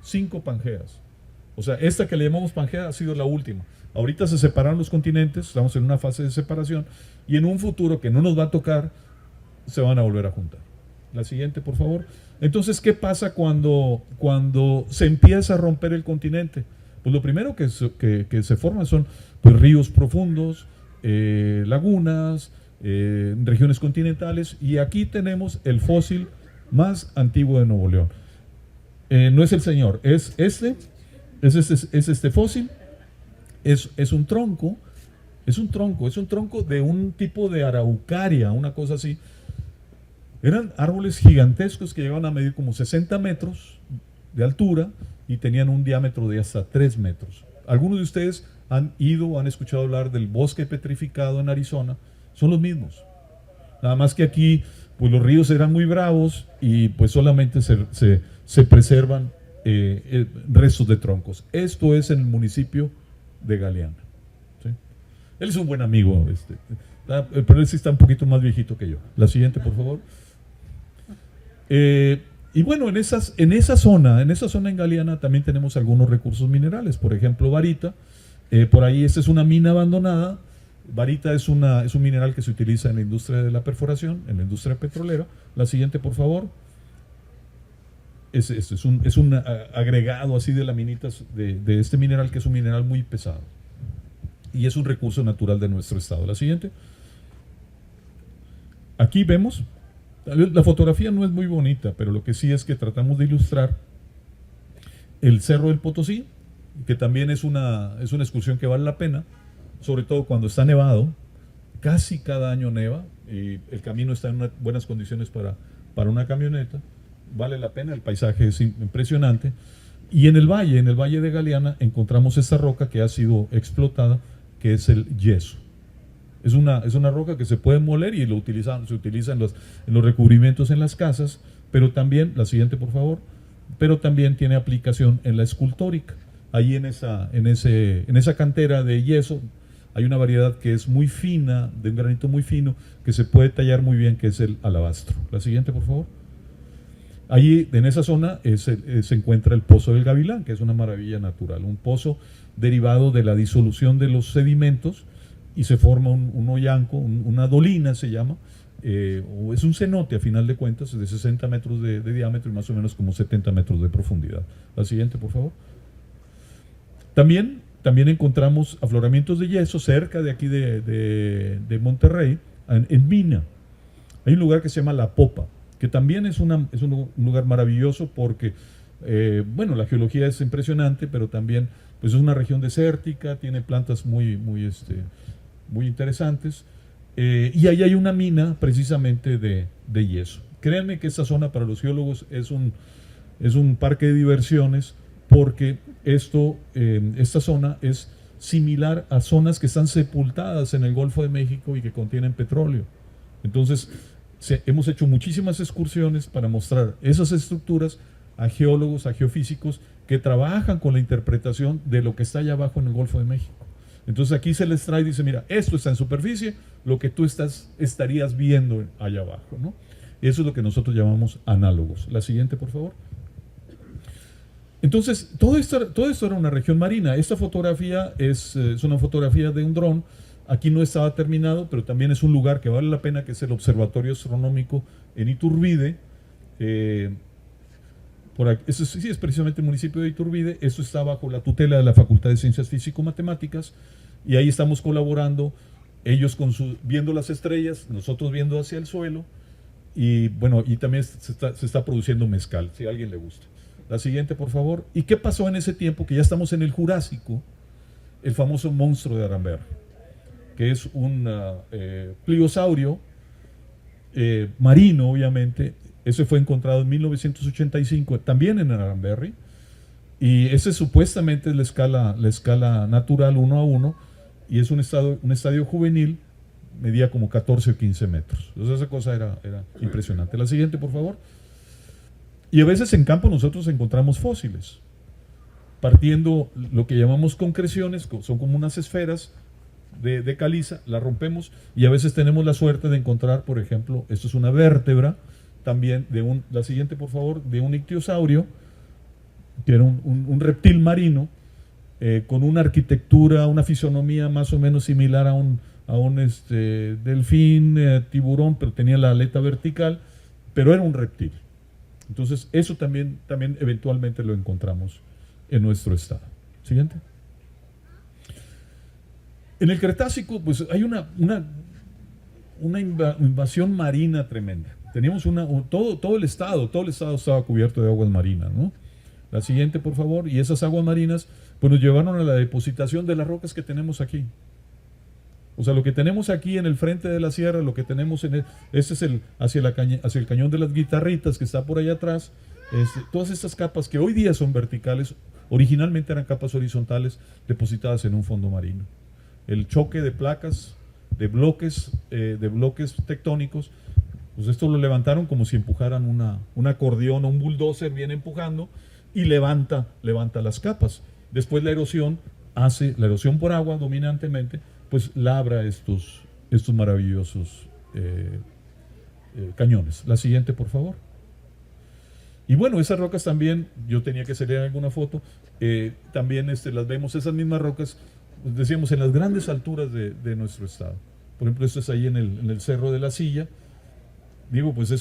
Speaker 3: 5 Pangeas. O sea, esta que le llamamos Pangea ha sido la última. Ahorita se separaron los continentes, estamos en una fase de separación, y en un futuro que no nos va a tocar, se van a volver a juntar. La siguiente, por favor. Entonces, ¿qué pasa cuando se empieza a romper el continente? Pues lo primero que se forman son pues, ríos profundos, lagunas, regiones continentales, y aquí tenemos el fósil más antiguo de Nuevo León. No es el señor, es este fósil, es un tronco de un tipo de araucaria, una cosa así. Eran árboles gigantescos que llegaban a medir como 60 metros de altura y tenían un diámetro de hasta 3 metros. Algunos de ustedes han escuchado hablar del bosque petrificado en Arizona, son los mismos. Nada más que aquí, pues los ríos eran muy bravos y pues solamente se preservan restos de troncos. Esto es en el municipio de Galeana. ¿Sí? Él es un buen amigo, pero él sí está un poquito más viejito que yo. La siguiente, por favor. Y bueno, en esa zona en Galeana también tenemos algunos recursos minerales, por ejemplo, varita. Por ahí esta es una mina abandonada. Varita es un mineral que se utiliza en la industria de la perforación, en la industria petrolera. La siguiente, por favor. Es un agregado así de laminitas de este mineral, que es un mineral muy pesado. Y es un recurso natural de nuestro estado. La siguiente. Aquí vemos, la fotografía no es muy bonita, pero lo que sí es que tratamos de ilustrar el Cerro del Potosí, que también es una excursión que vale la pena, sobre todo cuando está nevado. Casi cada año neva y el camino está en buenas condiciones para una camioneta. Vale la pena, el paisaje es impresionante. Y en el valle de Galeana, encontramos esta roca que ha sido explotada, que es el yeso. Es una roca que se puede moler y se utiliza en los recubrimientos en las casas, pero también, la siguiente por favor, pero también tiene aplicación en la escultórica. Ahí en esa cantera de yeso hay una variedad que es muy fina, de un granito muy fino, que se puede tallar muy bien, que es el alabastro. La siguiente por favor. Allí en esa zona se encuentra el Pozo del Gavilán, que es una maravilla natural, un pozo derivado de la disolución de los sedimentos, y se forma un hoyanco, una dolina se llama, o es un cenote a final de cuentas, de 60 metros de diámetro y más o menos como 70 metros de profundidad. La siguiente, por favor. También encontramos afloramientos de yeso cerca de aquí de Monterrey, en Mina. Hay un lugar que se llama La Popa, que también es un lugar maravilloso porque, bueno, la geología es impresionante, pero también pues es una región desértica, tiene plantas muy interesantes, y ahí hay una mina precisamente de yeso. Créanme que esta zona para los geólogos es un parque de diversiones, porque esta zona es similar a zonas que están sepultadas en el Golfo de México y que contienen petróleo. Entonces, hemos hecho muchísimas excursiones para mostrar esas estructuras a geólogos, a geofísicos que trabajan con la interpretación de lo que está allá abajo en el Golfo de México. Entonces aquí se les trae y dice, mira, esto está en superficie, lo que tú estarías viendo allá abajo, ¿no? Eso es lo que nosotros llamamos análogos. La siguiente, por favor. Entonces, todo esto era una región marina. Esta fotografía es una fotografía de un dron. Aquí no estaba terminado, pero también es un lugar que vale la pena, que es el Observatorio Astronómico en Iturbide. Eso sí es precisamente el municipio de Iturbide. Esto está bajo la tutela de la Facultad de Ciencias Físico-Matemáticas, y ahí estamos colaborando, ellos viendo las estrellas, nosotros viendo hacia el suelo, y bueno, y también se está produciendo mezcal, si a alguien le gusta. La siguiente, por favor. ¿Y qué pasó en ese tiempo? Que ya estamos en el Jurásico, el famoso monstruo de Aramberri, que es un pliosaurio marino, obviamente. Ese fue encontrado en 1985, también en Aramberri, y ese supuestamente es la escala natural 1:1, y es un estadio juvenil, medía como 14 o 15 metros. Entonces esa cosa era impresionante. La siguiente, por favor. Y a veces en campo nosotros encontramos fósiles, partiendo lo que llamamos concreciones, son como unas esferas de caliza, la rompemos, y a veces tenemos la suerte de encontrar, por ejemplo, esto es una vértebra, también la siguiente por favor, de un ictiosaurio, que era un reptil marino, con una arquitectura, una fisonomía más o menos similar a un delfín, tiburón, pero tenía la aleta vertical, pero era un reptil. Entonces eso también eventualmente lo encontramos en nuestro estado. Siguiente. En el Cretácico, pues hay una invasión marina tremenda. Teníamos todo el estado estaba cubierto de aguas marinas, ¿no? La siguiente, por favor. Y esas aguas marinas, pues nos llevaron a la depositación de las rocas que tenemos aquí. O sea, lo que tenemos aquí en el frente de la sierra, lo que tenemos ese es hacia el cañón de las Guitarritas, que está por allá atrás. Todas estas capas que hoy día son verticales, originalmente eran capas horizontales depositadas en un fondo marino. El choque de placas, de bloques tectónicos, pues esto lo levantaron como si empujaran un acordeón o un bulldozer, viene empujando y levanta las capas. Después la erosión por agua dominantemente, pues labra estos maravillosos cañones. La siguiente, por favor. Y bueno, esas rocas también, yo tenía que salir en alguna foto, también las vemos, esas mismas rocas, decíamos, en las grandes alturas de nuestro estado. Por ejemplo, esto es ahí en el Cerro de la Silla. Digo, pues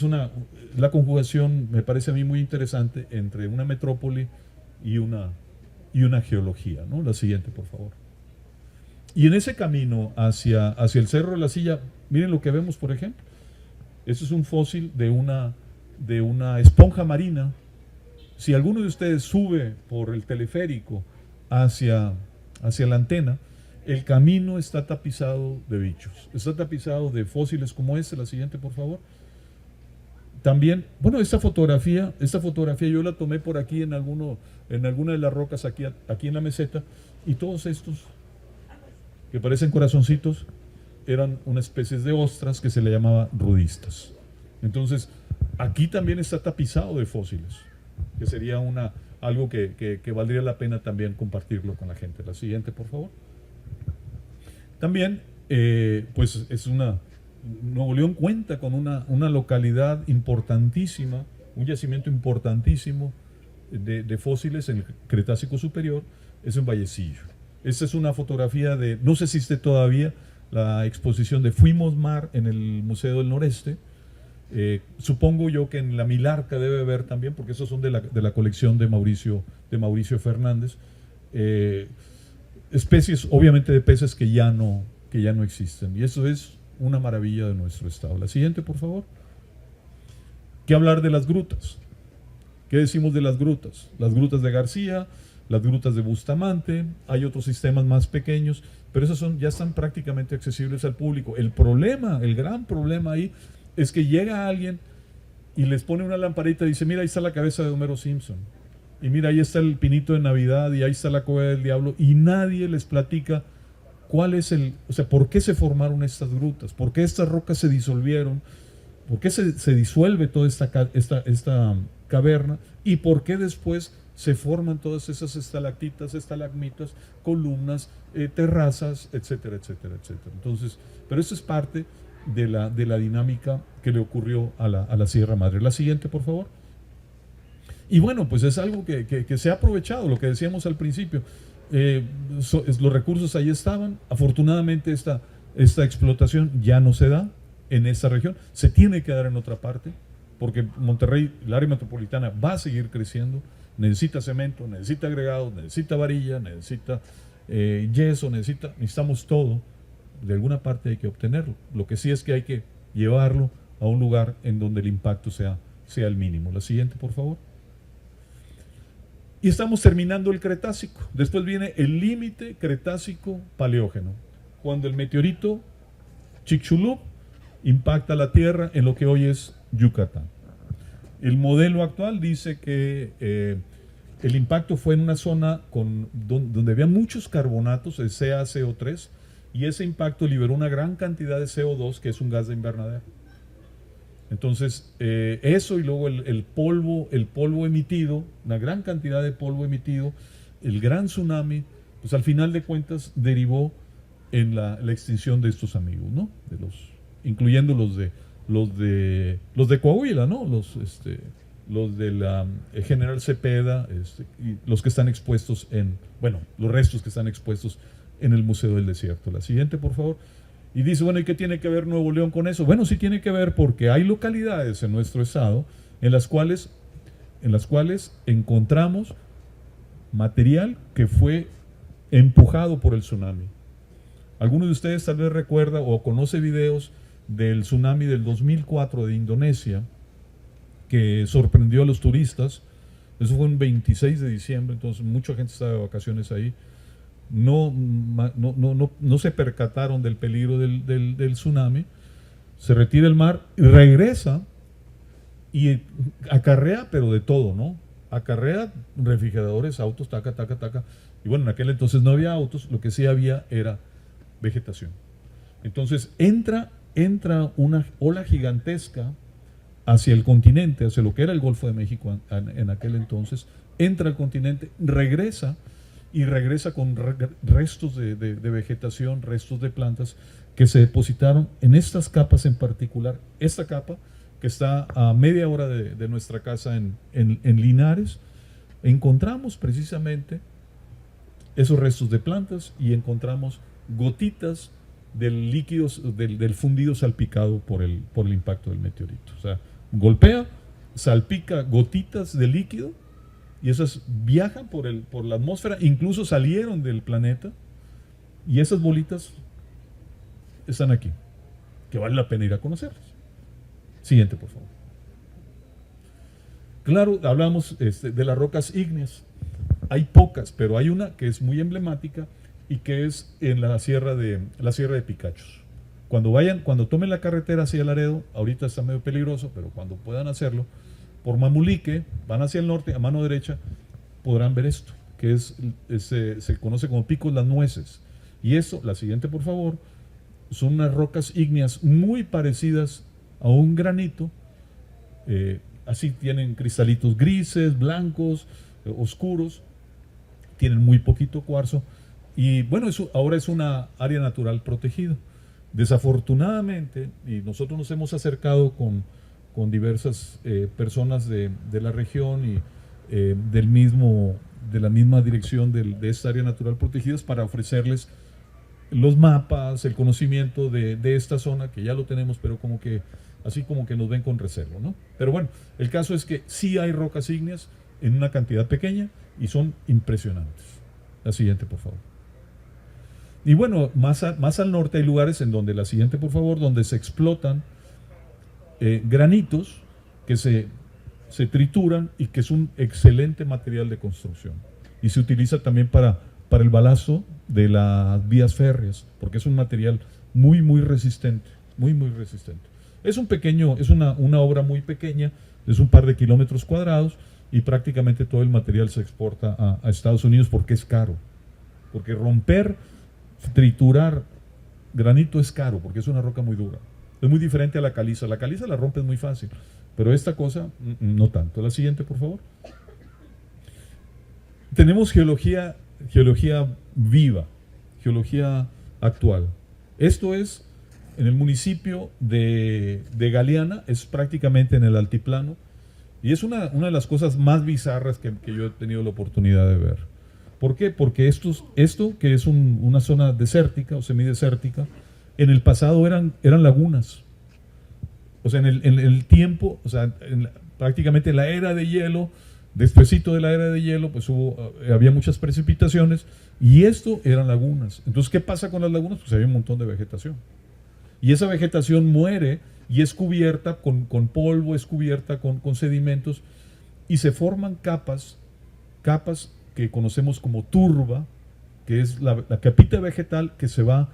Speaker 3: la conjugación, me parece a mí muy interesante, entre una metrópoli y una geología, ¿no? La siguiente, por favor. Y en ese camino hacia el Cerro de la Silla, miren lo que vemos, por ejemplo. Este es un fósil de una esponja marina. Si alguno de ustedes sube por el teleférico hacia la antena, el camino está tapizado de bichos, está tapizado de fósiles como este. La siguiente, por favor. También, bueno, esta fotografía yo la tomé por aquí en alguna de las rocas aquí en la meseta, y todos estos que parecen corazoncitos eran una especie de ostras que se le llamaba rudistas. Entonces, aquí también está tapizado de fósiles, que sería algo que valdría la pena también compartirlo con la gente. La siguiente, por favor. También, pues Nuevo León cuenta con una localidad importantísima, un yacimiento importantísimo de fósiles en el Cretácico Superior, es en Vallecillo. Esta es una fotografía no sé si esté todavía, la exposición de Fuimos Mar en el Museo del Noreste. Supongo yo que en la Milarca debe haber también, porque esos son de la colección de Mauricio Fernández. Especies, obviamente, de peces que ya no existen. Y eso es una maravilla de nuestro estado. La siguiente, por favor. ¿Qué hablar de las grutas? ¿Qué decimos de las grutas? Las grutas de García, las grutas de Bustamante, hay otros sistemas más pequeños, pero esos ya están prácticamente accesibles al público. El gran problema ahí es que llega alguien y les pone una lamparita y dice, mira, ahí está la cabeza de Homero Simpson, y mira, ahí está el pinito de Navidad, y ahí está la cueva del diablo, y nadie les platica por qué se formaron estas grutas, por qué estas rocas se disolvieron, por qué se disuelve toda esta caverna, y por qué después se forman todas esas estalactitas, estalagmitas, columnas, terrazas, etcétera, etcétera, etcétera. Entonces, pero eso es parte de la dinámica que le ocurrió a la Sierra Madre. La siguiente, por favor. Y bueno, pues es algo que se ha aprovechado, lo que decíamos al principio. Los recursos ahí estaban. Afortunadamente esta explotación ya no se da en esta región, se tiene que dar en otra parte, porque Monterrey, el área metropolitana, va a seguir creciendo, necesita cemento, necesita agregados, necesita varilla, necesita yeso, necesitamos todo, de alguna parte hay que obtenerlo. Lo que sí es que hay que llevarlo a un lugar en donde el impacto sea el mínimo. La siguiente, por favor. Y estamos terminando el Cretácico. Después viene el límite Cretácico-Paleógeno, cuando el meteorito Chicxulub impacta la Tierra en lo que hoy es Yucatán. El modelo actual dice que el impacto fue en una zona donde había muchos carbonatos, el CaCO3, y ese impacto liberó una gran cantidad de CO2, que es un gas de invernadero. Entonces, eso, y luego el polvo emitido, una gran cantidad de polvo emitido, el gran tsunami, pues al final de cuentas derivó en la extinción de estos amigos, ¿no? Incluyendo los de Coahuila, ¿no? Los de la General Cepeda, y los que están expuestos los restos que están expuestos en el Museo del Desierto. La siguiente, por favor. Y dice, bueno, ¿y qué tiene que ver Nuevo León con eso? Bueno, sí tiene que ver, porque hay localidades en nuestro estado en las cuales encontramos material que fue empujado por el tsunami. Algunos de ustedes tal vez recuerda o conoce videos del tsunami del 2004 de Indonesia, que sorprendió a los turistas. Eso fue un 26 de diciembre, entonces mucha gente estaba de vacaciones ahí. No se percataron del peligro del tsunami. Se retira el mar y regresa y acarrea, pero de todo, ¿no? Acarrea refrigeradores, autos, taca. Y bueno, en aquel entonces no había autos, lo que sí había era vegetación. Entonces entra una ola gigantesca hacia el continente, hacia lo que era el Golfo de México en aquel entonces, entra al continente, regresa con restos de vegetación, restos de plantas que se depositaron en estas capas en particular. Esta capa que está a media hora de nuestra casa en Linares, encontramos precisamente esos restos de plantas y encontramos gotitas del líquido, del fundido salpicado por el impacto del meteorito. O sea, golpea, salpica gotitas de líquido y esas viajan por la atmósfera, incluso salieron del planeta, y esas bolitas están aquí, que vale la pena ir a conocerlas. Siguiente, por favor. Claro, hablamos de las rocas ígneas. Hay pocas, pero hay una que es muy emblemática y que es en la sierra de Picachos. Cuando tomen la carretera hacia Laredo, ahorita está medio peligroso, pero cuando puedan hacerlo, por Mamulique, van hacia el norte, a mano derecha, podrán ver esto, que se conoce como Picos Las Nueces. Y esto, la siguiente por favor, son unas rocas ígneas muy parecidas a un granito, así tienen cristalitos grises, blancos, oscuros, tienen muy poquito cuarzo, y bueno, ahora es una área natural protegida. Desafortunadamente, y nosotros nos hemos acercado con diversas personas de la región y de la misma dirección de esta área natural protegida para ofrecerles los mapas, el conocimiento de esta zona, que ya lo tenemos, pero así como que nos ven con reserva, ¿no? Pero bueno, el caso es que sí hay rocas ígneas en una cantidad pequeña y son impresionantes. La siguiente, por favor. Y bueno, más al norte hay lugares en donde, la siguiente por favor, donde se explotan granitos que se trituran y que es un excelente material de construcción. Y se utiliza también para el balazo de las vías férreas, porque es un material muy resistente, muy resistente. Es una obra muy pequeña, es un par de kilómetros cuadrados y prácticamente todo el material se exporta a Estados Unidos porque es caro. Porque triturar granito es caro, porque es una roca muy dura. Es muy diferente a la caliza. La caliza la rompes muy fácil, pero esta cosa no tanto. La siguiente, por favor. Tenemos geología viva, geología actual. Esto es en el municipio de Galeana, es prácticamente en el altiplano, y es una de las cosas más bizarras que yo he tenido la oportunidad de ver. ¿Por qué? Porque esto que es una zona desértica o semidesértica, en el pasado eran lagunas. O sea, en el tiempo, o sea, prácticamente en la era de hielo, despuesito de la era de hielo, pues había muchas precipitaciones y esto eran lagunas. Entonces, ¿qué pasa con las lagunas? Pues había un montón de vegetación. Y esa vegetación muere y es cubierta con polvo, es cubierta con sedimentos y se forman capas que conocemos como turba, que es la capita vegetal que va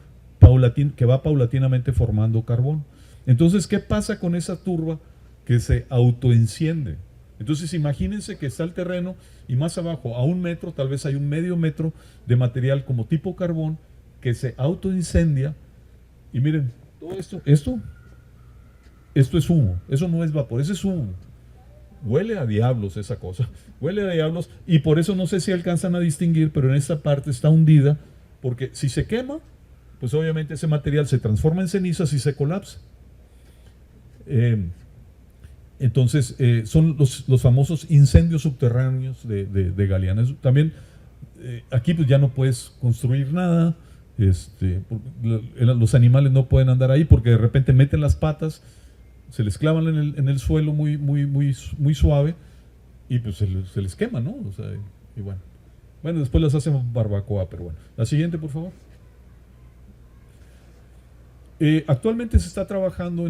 Speaker 3: paulatinamente formando carbón. Entonces, ¿qué pasa con esa turba? Que se autoenciende. Entonces, imagínense que está el terreno y más abajo, a 1 metro, tal vez hay un medio metro de material como tipo carbón que se autoincendia. Y miren, todo esto es humo, eso no es vapor, eso es humo. Huele a diablos esa cosa, huele a diablos, y por eso no sé si alcanzan a distinguir, pero en esta parte está hundida, porque si se quema, pues obviamente ese material se transforma en cenizas y se colapsa. Entonces, son los famosos incendios subterráneos de Galeana. También aquí pues ya no puedes construir nada, los animales no pueden andar ahí porque de repente meten las patas, se les clavan en el suelo muy suave y pues se les quema, ¿no? O sea, y bueno. Bueno, después las hacen barbacoa, pero bueno. La siguiente, por favor. Actualmente se está trabajando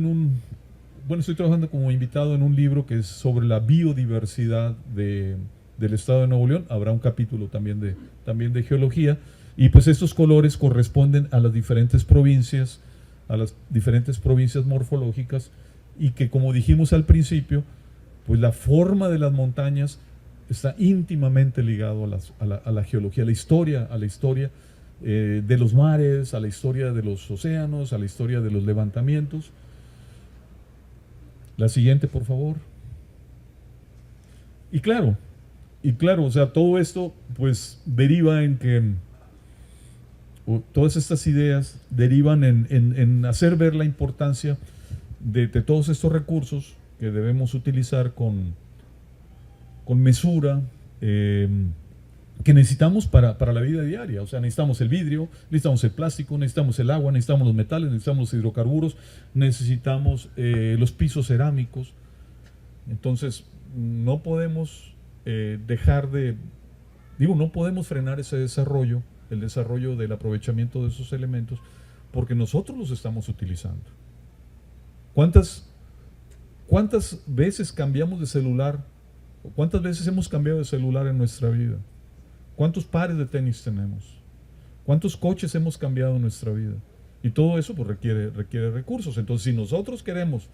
Speaker 3: estoy trabajando como invitado en un libro que es sobre la biodiversidad del estado de Nuevo León. Habrá un capítulo también de geología. Y pues estos colores corresponden a las diferentes provincias morfológicas, y que, como dijimos al principio, pues la forma de las montañas está íntimamente ligado a la geología, a la historia de los mares, a la historia de los océanos, a la historia de los levantamientos. La siguiente, por favor. Y claro, o sea, todo esto pues deriva en que todas estas ideas derivan en hacer ver la importancia de todos estos recursos que debemos utilizar con mesura, que necesitamos para la vida diaria. O sea, necesitamos el vidrio, necesitamos el plástico, necesitamos el agua, necesitamos los metales, necesitamos los hidrocarburos, necesitamos los pisos cerámicos. Entonces, no podemos no podemos frenar ese desarrollo, el desarrollo del aprovechamiento de esos elementos, porque nosotros los estamos utilizando. ¿Cuántas veces cambiamos de celular? ¿Cuántas veces hemos cambiado de celular en nuestra vida? ¿Cuántos pares de tenis tenemos? ¿Cuántos coches hemos cambiado en nuestra vida? Y todo eso pues requiere recursos. Entonces, si nosotros queremos,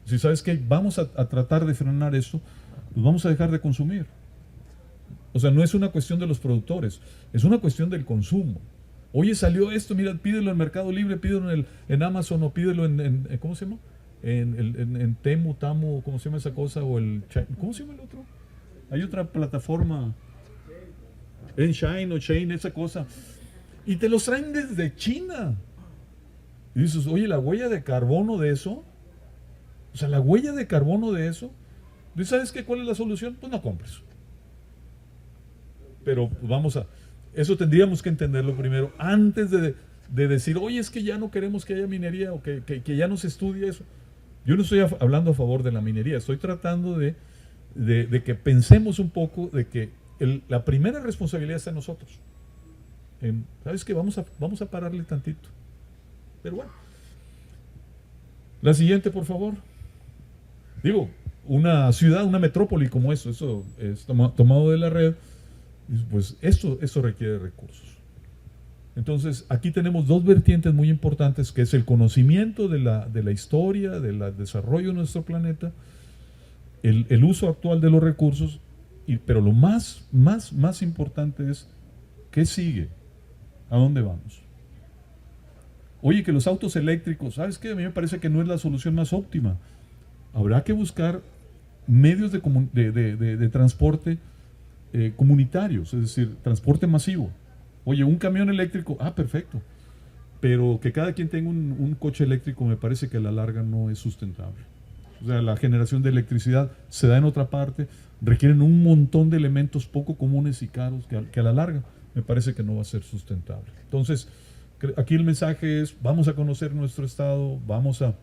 Speaker 3: si sabes que vamos a tratar de frenar esto, pues vamos a dejar de consumir. O sea, no es una cuestión de los productores, es una cuestión del consumo. Oye, salió esto, mira, pídelo en Mercado Libre, pídelo en Amazon, o pídelo en ¿cómo se llama? En Temu, Tamu, ¿cómo se llama esa cosa? O ¿cómo se llama el otro? Hay otra plataforma, en Shine o Chain, esa cosa. Y te los traen desde China. Y dices, oye, la huella de carbono de eso. O sea, la huella de carbono de eso. ¿Y sabes qué? ¿Cuál es la solución? Pues no compres. Pero eso tendríamos que entenderlo primero, antes de decir, oye, es que ya no queremos que haya minería, o que ya no se estudie eso. Yo no estoy hablando a favor de la minería, estoy tratando de que pensemos un poco de que la primera responsabilidad está en nosotros. ¿Sabes qué? Vamos a pararle tantito. Pero bueno. La siguiente, por favor. Digo, una ciudad, una metrópoli como eso es tomado de la red, pues eso requiere recursos. Entonces, aquí tenemos dos vertientes muy importantes, que es el conocimiento de la historia, del desarrollo de nuestro planeta, el uso actual de los recursos, pero lo más importante es, ¿qué sigue? ¿A dónde vamos? Oye, que los autos eléctricos, ¿sabes qué? A mí me parece que no es la solución más óptima. Habrá que buscar medios de transporte comunitarios, es decir, transporte masivo. Oye, un camión eléctrico, perfecto, pero que cada quien tenga un coche eléctrico me parece que a la larga no es sustentable. O sea, la generación de electricidad se da en otra parte, requieren un montón de elementos poco comunes y caros que a la larga me parece que no va a ser sustentable. Entonces, aquí el mensaje es, vamos a conocer nuestro estado, vamos a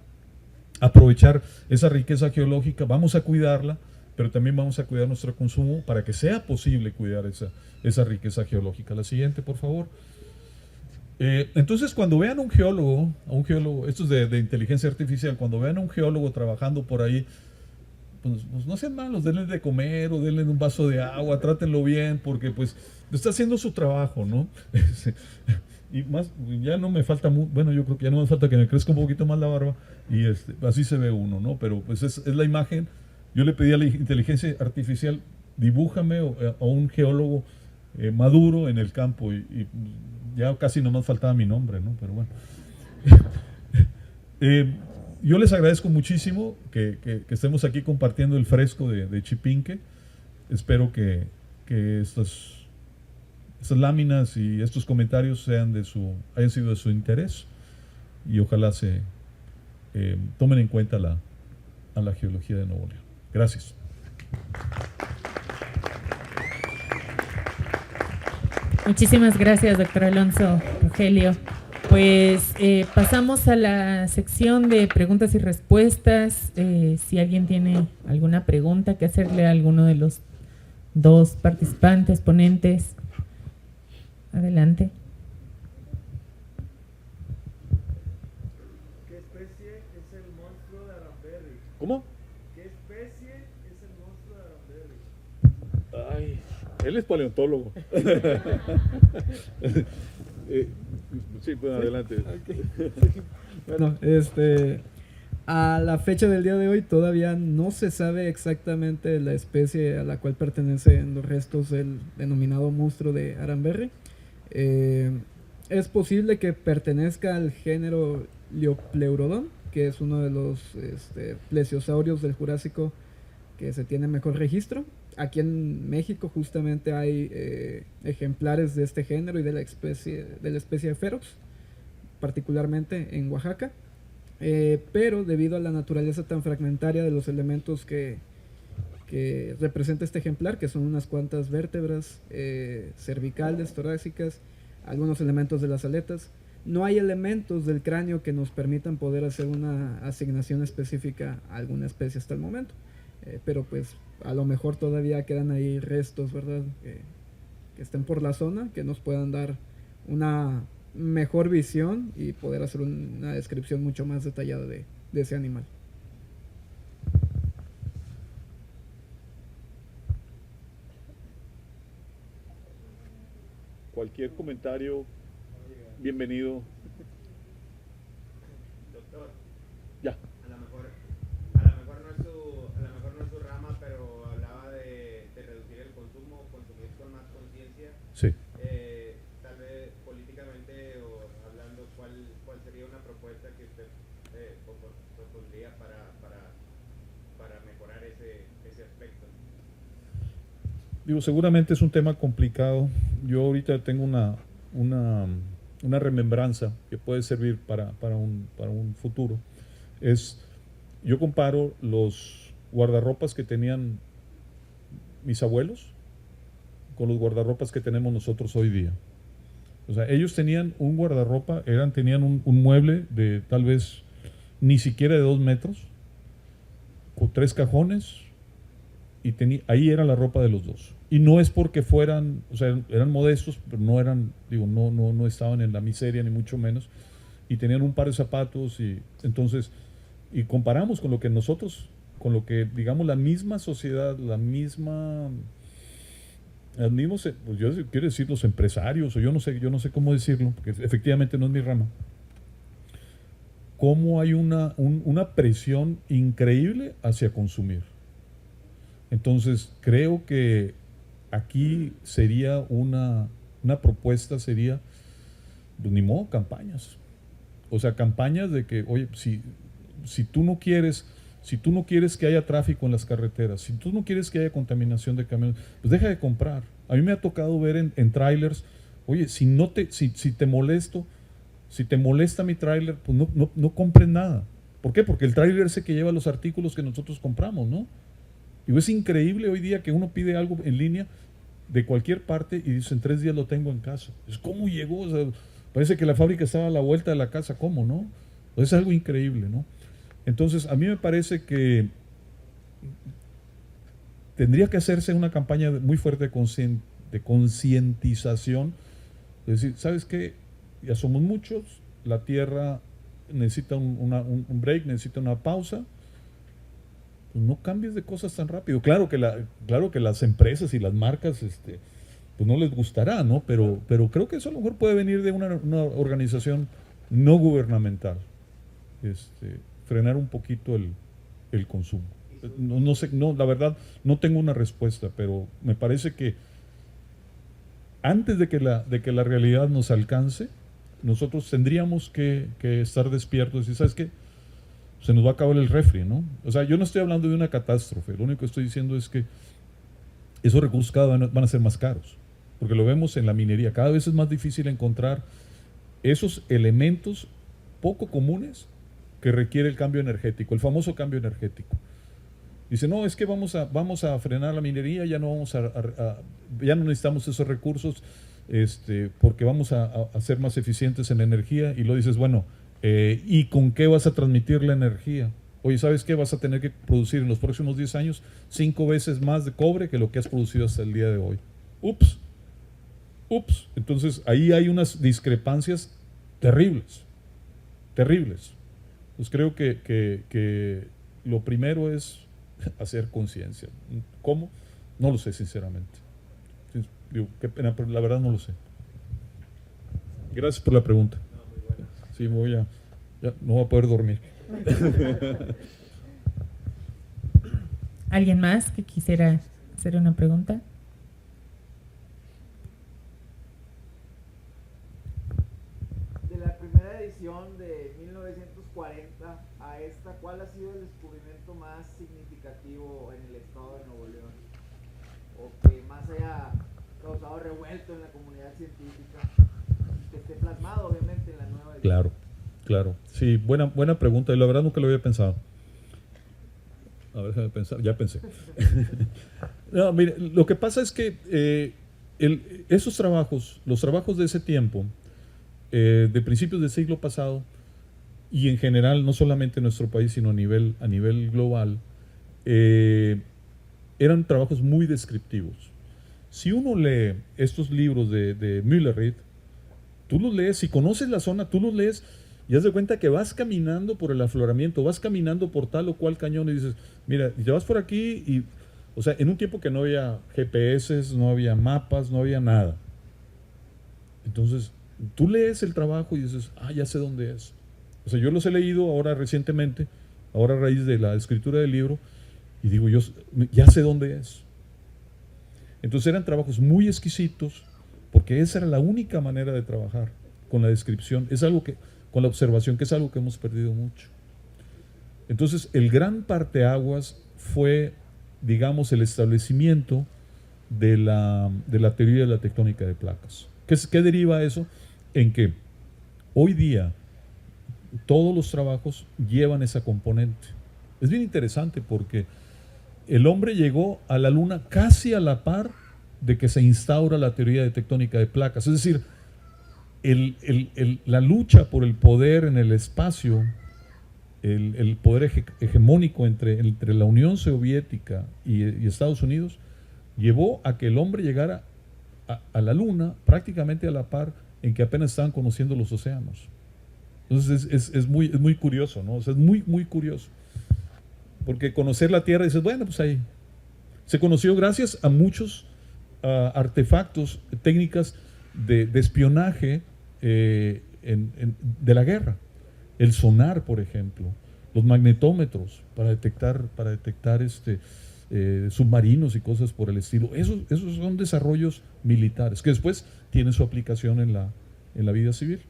Speaker 3: aprovechar esa riqueza geológica, vamos a cuidarla, pero también vamos a cuidar nuestro consumo para que sea posible cuidar esa riqueza geológica. La siguiente, por favor. Entonces, cuando vean a un geólogo, esto es de inteligencia artificial, cuando vean a un geólogo trabajando por ahí, pues no sean malos, denle de comer o denle un vaso de agua, trátenlo bien, porque pues está haciendo su trabajo, ¿no? Y más, ya no me falta, bueno, yo creo que ya no me falta que me crezca un poquito más la barba, y así se ve uno, ¿no? Pero pues es la imagen. Yo le pedí a la inteligencia artificial, dibújame a un geólogo maduro en el campo, y ya casi nomás faltaba mi nombre, ¿no? Pero bueno. Yo les agradezco muchísimo que estemos aquí compartiendo el fresco de Chipinque. Espero que estas láminas y estos comentarios hayan sido de su interés, y ojalá se tomen en cuenta a la geología de Nuevo León. Gracias.
Speaker 1: Muchísimas gracias, doctor Alonso Rogelio. Pues pasamos a la sección de preguntas y respuestas. Si alguien tiene alguna pregunta que hacerle a alguno de los dos participantes, ponentes, Adelante.
Speaker 4: ¿Qué especie es el monstruo de Aranberry?
Speaker 3: ¿Cómo?
Speaker 4: ¿Qué especie es el monstruo de Aranberry?
Speaker 3: Ay, él es paleontólogo. Sí, pues adelante.
Speaker 2: Bueno, a la fecha del día de hoy todavía no se sabe exactamente la especie a la cual pertenecen los restos del denominado monstruo de Aranberry. Es posible que pertenezca al género Liopleurodon, que es uno de los plesiosaurios del Jurásico que se tiene mejor registro. Aquí en México justamente hay ejemplares de este género y de la especie de Ferox, particularmente en Oaxaca. Pero debido a la naturaleza tan fragmentaria de los elementos que representa este ejemplar, que son unas cuantas vértebras cervicales, torácicas, algunos elementos de las aletas, no hay elementos del cráneo que nos permitan poder hacer una asignación específica a alguna especie hasta el momento. Pero pues a lo mejor todavía quedan ahí restos, ¿verdad? Que estén por la zona, que nos puedan dar una mejor visión y poder hacer una descripción mucho más detallada de ese animal.
Speaker 3: Cualquier comentario, bienvenido.
Speaker 5: Doctor,
Speaker 3: Ya.
Speaker 5: a lo mejor no es su rama, pero hablaba de reducir el consumo, consumir con más conciencia.
Speaker 3: Sí.
Speaker 5: Tal vez políticamente o hablando, ¿cuál sería una propuesta que usted propondría para mejorar ese aspecto?
Speaker 3: Digo, seguramente es un tema complicado. Yo ahorita tengo una remembranza que puede servir para un futuro. Yo comparo los guardarropas que tenían mis abuelos con los guardarropas que tenemos nosotros hoy día. O sea, ellos tenían un guardarropa, tenían un mueble de tal vez ni siquiera de 2 metros, con 3 cajones, y ahí era la ropa de los dos. Y no es porque fueran, o sea, eran modestos, pero no eran, digo, no estaban en la miseria, ni mucho menos, y tenían un par de zapatos, y entonces, y comparamos con lo que nosotros, con lo que, digamos, la misma sociedad, los mismos, pues yo quiero decir los empresarios, o yo no sé cómo decirlo, porque efectivamente no es mi rama, cómo hay una presión increíble hacia consumir. Entonces, creo que aquí sería una propuesta, sería, pues, ni modo, campañas. O sea, campañas de que, oye, si tú no quieres que haya tráfico en las carreteras, si tú no quieres que haya contaminación de camiones, pues deja de comprar. A mí me ha tocado ver en trailers, oye, si te molesta mi trailer, pues no compres nada. ¿Por qué? Porque el trailer es el que lleva los artículos que nosotros compramos, ¿no? Y es increíble hoy día que uno pide algo en línea de cualquier parte y dice, en 3 días lo tengo en casa. ¿Cómo llegó? O sea, parece que la fábrica estaba a la vuelta de la casa. ¿Cómo, no? Es algo increíble, ¿no? Entonces, a mí me parece que tendría que hacerse una campaña muy fuerte de concientización. Es decir, ¿sabes qué? Ya somos muchos, la Tierra necesita un break, necesita una pausa. Pues no cambies de cosas tan rápido. Claro que las empresas y las marcas pues no les gustará, ¿no? Pero creo que eso a lo mejor puede venir de una organización no gubernamental. Frenar un poquito el consumo. No sé, la verdad, no tengo una respuesta, pero me parece que antes de que la realidad nos alcance, nosotros tendríamos que estar despiertos y, ¿sabes qué? Se nos va a acabar el refri, ¿no? O sea, yo no estoy hablando de una catástrofe, lo único que estoy diciendo es que esos recursos cada vez van a ser más caros, porque lo vemos en la minería, cada vez es más difícil encontrar esos elementos poco comunes que requiere el cambio energético, el famoso cambio energético. Dice, no, es que vamos a frenar la minería, ya no necesitamos esos recursos, porque vamos a ser más eficientes en la energía, y lo dices, bueno, ¿y con qué vas a transmitir la energía? Oye, ¿sabes qué? Vas a tener que producir en los próximos 10 años 5 veces más de cobre que lo que has producido hasta el día de hoy. Ups, ups, entonces ahí hay unas discrepancias terribles, terribles. Pues creo que lo primero es hacer conciencia. ¿Cómo? No lo sé, sinceramente. Digo, qué pena, pero la verdad no lo sé. Gracias por la pregunta. Sí, ya no voy a poder dormir.
Speaker 1: ¿Alguien más que quisiera hacer una pregunta?
Speaker 6: De la primera edición de 1940 a esta, ¿cuál ha sido el descubrimiento más significativo en el estado de Nuevo León? O que más haya causado revuelto en la comunidad científica, que esté plasmado obviamente en la nueva edición.
Speaker 3: Claro, claro. Sí, buena pregunta y la verdad nunca lo había pensado. A ver, déjame pensar, ya pensé. No, mire, lo que pasa es que esos trabajos, los trabajos de ese tiempo, de principios del siglo pasado, y en general, no solamente en nuestro país, sino a nivel global, eran trabajos muy descriptivos. Si uno lee estos libros de Müller-Reed, tú los lees, si conoces la zona, tú los lees y haz de cuenta que vas caminando por el afloramiento, vas caminando por tal o cual cañón y dices, mira, y te vas por aquí y, o sea, en un tiempo que no había GPS, no había mapas, no había nada. Entonces, tú lees el trabajo y dices, ya sé dónde es. O sea, yo los he leído ahora recientemente, ahora a raíz de la escritura del libro, y digo, yo ya sé dónde es. Entonces eran trabajos muy exquisitos, porque esa era la única manera de trabajar, con la descripción, es algo que, con la observación, que es algo que hemos perdido mucho. Entonces, el gran parteaguas fue, digamos, el establecimiento de la teoría de la tectónica de placas. ¿Qué deriva eso? En que hoy día todos los trabajos llevan esa componente. Es bien interesante porque el hombre llegó a la Luna casi a la par de que se instaura la teoría de tectónica de placas. Es decir, la lucha por el poder en el espacio, el poder hegemónico entre la Unión Soviética y Estados Unidos, llevó a que el hombre llegara a la Luna prácticamente a la par en que apenas estaban conociendo los océanos. Entonces es muy curioso, ¿no? O sea, es muy curioso. Porque conocer la Tierra, dices, bueno, pues ahí. Se conoció gracias a muchos artefactos, técnicas de espionaje de la guerra. El sonar, por ejemplo, los magnetómetros para detectar submarinos y cosas por el estilo. Esos son desarrollos militares que después tienen su aplicación en la vida civil.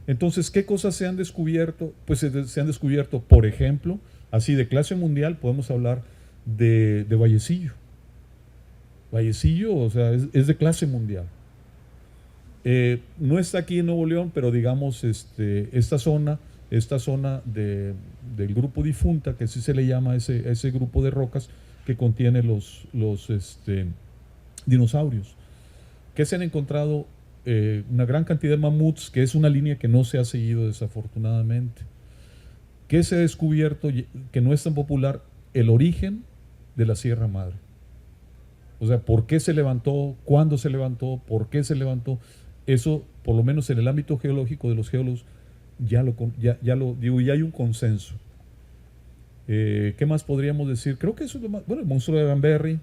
Speaker 3: Entonces, ¿qué cosas se han descubierto? Pues se han descubierto, por ejemplo, así de clase mundial, podemos hablar de Vallecillo. Vallecillo, o sea, es de clase mundial. No está aquí en Nuevo León, pero digamos, esta zona del grupo difunta, que así se le llama ese grupo de rocas que contiene los dinosaurios, que se han encontrado una gran cantidad de mamuts, que es una línea que no se ha seguido desafortunadamente. ¿Qué se ha descubierto que no es tan popular? El origen de la Sierra Madre. O sea, ¿por qué se levantó? ¿Cuándo se levantó? ¿Por qué se levantó? Eso, por lo menos en el ámbito geológico de los geólogos, ya hay un consenso. ¿Qué más podríamos decir? Creo que eso es lo más. Bueno, el monstruo de Granberry,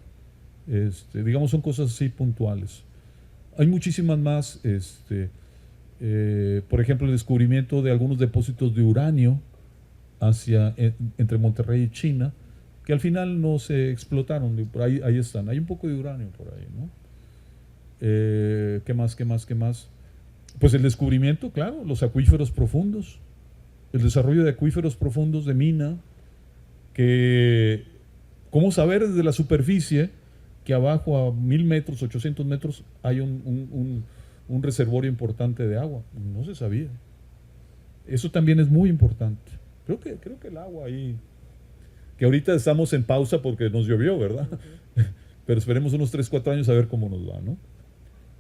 Speaker 3: digamos, son cosas así puntuales. Hay muchísimas más, por ejemplo, el descubrimiento de algunos depósitos de uranio entre Monterrey y China, que al final no se explotaron, por ahí están, hay un poco de uranio por ahí, ¿no? ¿Qué más? Pues el descubrimiento, claro, los acuíferos profundos, el desarrollo de acuíferos profundos de mina, que, ¿cómo saber desde la superficie que abajo a 1000 metros, 800 metros hay un reservorio importante de agua? No se sabía. Eso también es muy importante. Creo que el agua ahí, que ahorita estamos en pausa porque nos llovió, ¿verdad? Pero esperemos unos 3-4 años a ver cómo nos va, ¿no?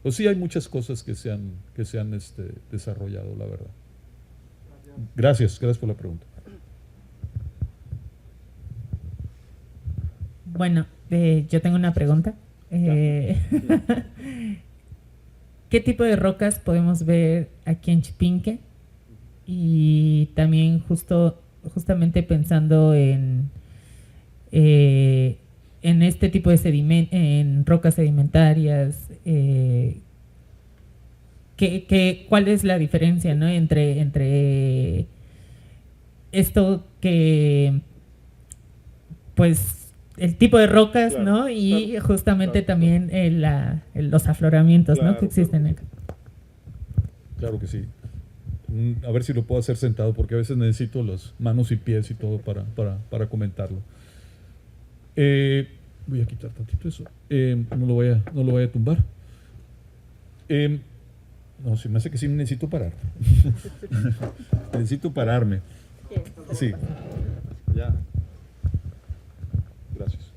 Speaker 3: Pues sí, hay muchas cosas que se han desarrollado, la verdad. Gracias por la pregunta.
Speaker 1: Bueno, yo tengo una pregunta. qué tipo de rocas podemos ver aquí en Chipinque, y también justamente pensando en este tipo de en rocas sedimentarias, ¿cuál es la diferencia, ¿no? entre esto que, pues, el tipo de rocas,
Speaker 3: Claro,
Speaker 1: ¿no? Y
Speaker 3: claro,
Speaker 1: justamente
Speaker 3: claro,
Speaker 1: también los afloramientos, ¿no?
Speaker 3: Claro,
Speaker 1: Que existen
Speaker 3: claro
Speaker 1: acá.
Speaker 3: Claro que sí. A ver si lo puedo hacer sentado, porque a veces necesito las manos y pies y todo para comentarlo. Voy a quitar tantito eso. No lo voy a tumbar. No, se me hace que sí necesito parar. Necesito pararme. Sí. Ya. Gracias.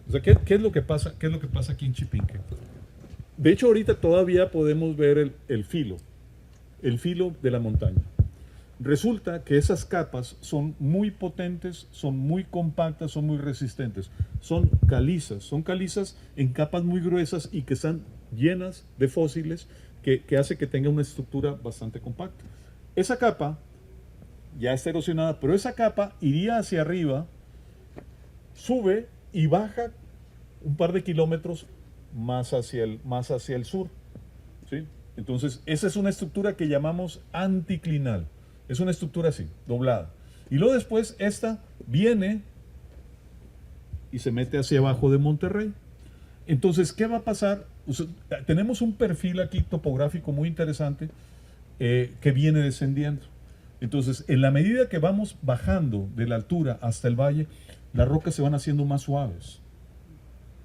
Speaker 3: O sea, ¿qué es lo que pasa? ¿Qué es lo que pasa aquí en Chipinque? De hecho, ahorita todavía podemos ver el filo de la montaña. Resulta que esas capas son muy potentes, son muy compactas, son muy resistentes. Son calizas en capas muy gruesas y que están llenas de fósiles que hace que tenga una estructura bastante compacta. Esa capa ya está erosionada, pero esa capa iría hacia arriba, sube y baja un par de kilómetros más hacia el sur, ¿sí? Entonces, esa es una estructura que llamamos anticlinal. Es una estructura así, doblada. Y luego después esta viene y se mete hacia abajo de Monterrey. Entonces, ¿qué va a pasar? O sea, tenemos un perfil aquí topográfico muy interesante que viene descendiendo. Entonces, en la medida que vamos bajando de la altura hasta el valle, las rocas se van haciendo más suaves.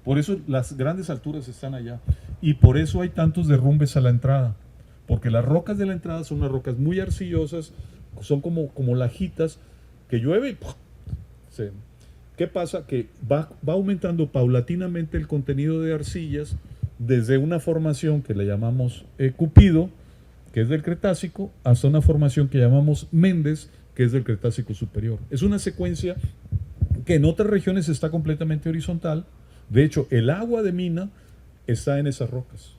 Speaker 3: Por eso las grandes alturas están allá. Y por eso hay tantos derrumbes a la entrada. Porque las rocas de la entrada son unas rocas muy arcillosas, son como lajitas que llueve y ¡puf! ¿Qué pasa? Que va aumentando paulatinamente el contenido de arcillas desde una formación que le llamamos Cupido, que es del Cretácico, hasta una formación que llamamos Méndez, que es del Cretácico superior. Es una secuencia que en otras regiones está completamente horizontal. De hecho, el agua de mina está en esas rocas,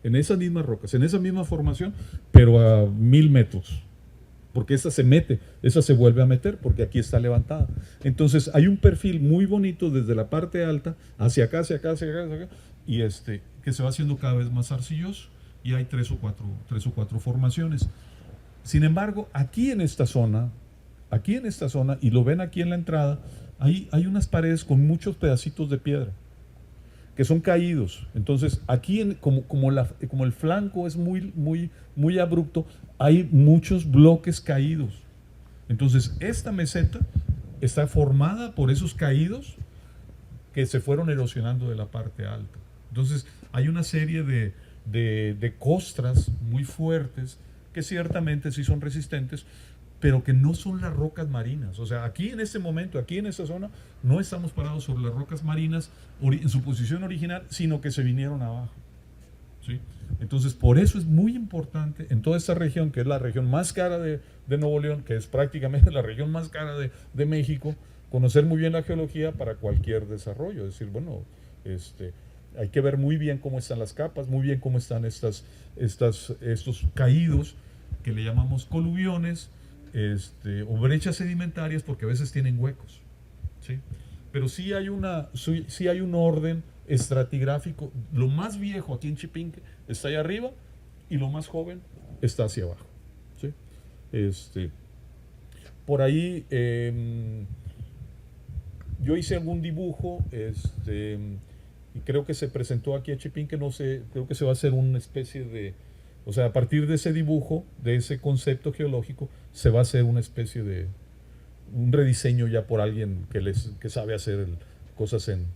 Speaker 3: en esas misma formación, pero a 1000 metros. Porque esa se mete, esa se vuelve a meter, porque aquí está levantada. Entonces hay un perfil muy bonito desde la parte alta, hacia acá, y que se va haciendo cada vez más arcilloso, y hay tres o cuatro formaciones. Sin embargo, aquí en esta zona, y lo ven aquí en la entrada, hay unas paredes con muchos pedacitos de piedra que son caídos. Entonces, aquí como el flanco es muy abrupto, hay muchos bloques caídos. Entonces, esta meseta está formada por esos caídos que se fueron erosionando de la parte alta. Entonces, hay una serie de costras muy fuertes que ciertamente sí son resistentes, pero que no son las rocas marinas. O sea, aquí en este momento, aquí en esta zona, no estamos parados sobre las rocas marinas en su posición original, sino que se vinieron abajo, ¿sí? Entonces, por eso es muy importante en toda esta región, que es la región más cara de Nuevo León, que es prácticamente la región más cara de México, conocer muy bien la geología para cualquier desarrollo. Es decir, bueno, hay que ver muy bien cómo están las capas, muy bien cómo están estos caídos, que le llamamos coluviones, o brechas sedimentarias, porque a veces tienen huecos, ¿sí? Pero sí hay un orden estratigráfico. Lo más viejo aquí en Chipinque está allá arriba y lo más joven está hacia abajo, ¿sí? Por ahí yo hice algún dibujo, y creo que se presentó aquí a Chipinque, no sé, creo que se va a hacer una especie de, o sea, a partir de ese dibujo, de ese concepto geológico, se va a hacer una especie de un rediseño ya por alguien que sabe hacer cosas en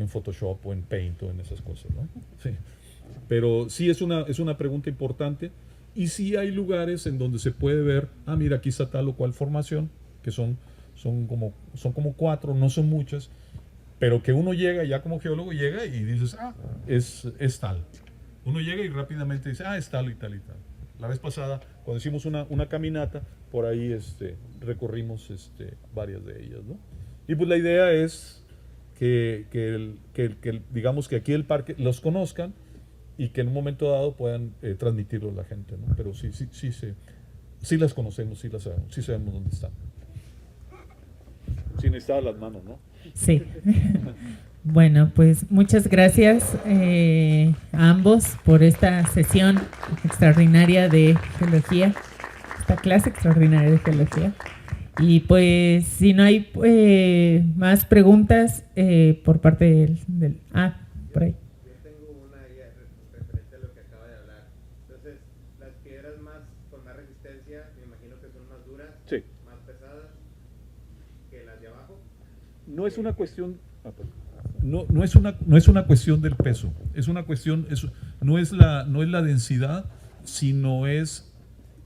Speaker 3: Photoshop o en Paint o en esas cosas, ¿no? Sí. Pero sí es una pregunta importante, y sí hay lugares en donde se puede ver, mira, aquí está tal o cual formación, que son como 4, no son muchas, pero que uno llega, ya como geólogo llega y dices, es tal. Uno llega y rápidamente dice, es tal y tal y tal. La vez pasada, cuando hicimos una caminata, por ahí recorrimos varias de ellas, ¿no? Y pues la idea es que digamos que aquí el parque los conozcan, y que en un momento dado puedan transmitirlo a la gente, ¿no? Pero sí las conocemos, sí sabemos dónde están. Sí necesitaba las manos, ¿no?
Speaker 1: Sí. Bueno, pues muchas gracias a ambos por esta sesión extraordinaria de geología, esta clase extraordinaria de geología. Y pues si no hay más preguntas por parte del... por ahí.
Speaker 5: Yo tengo una idea referente a lo que acaba de hablar. Entonces, las piedras con más resistencia, me imagino que son más duras,
Speaker 3: Sí.
Speaker 5: más pesadas que las de abajo.
Speaker 3: No es una cuestión... No es una cuestión del peso, es una cuestión, no es la densidad, sino es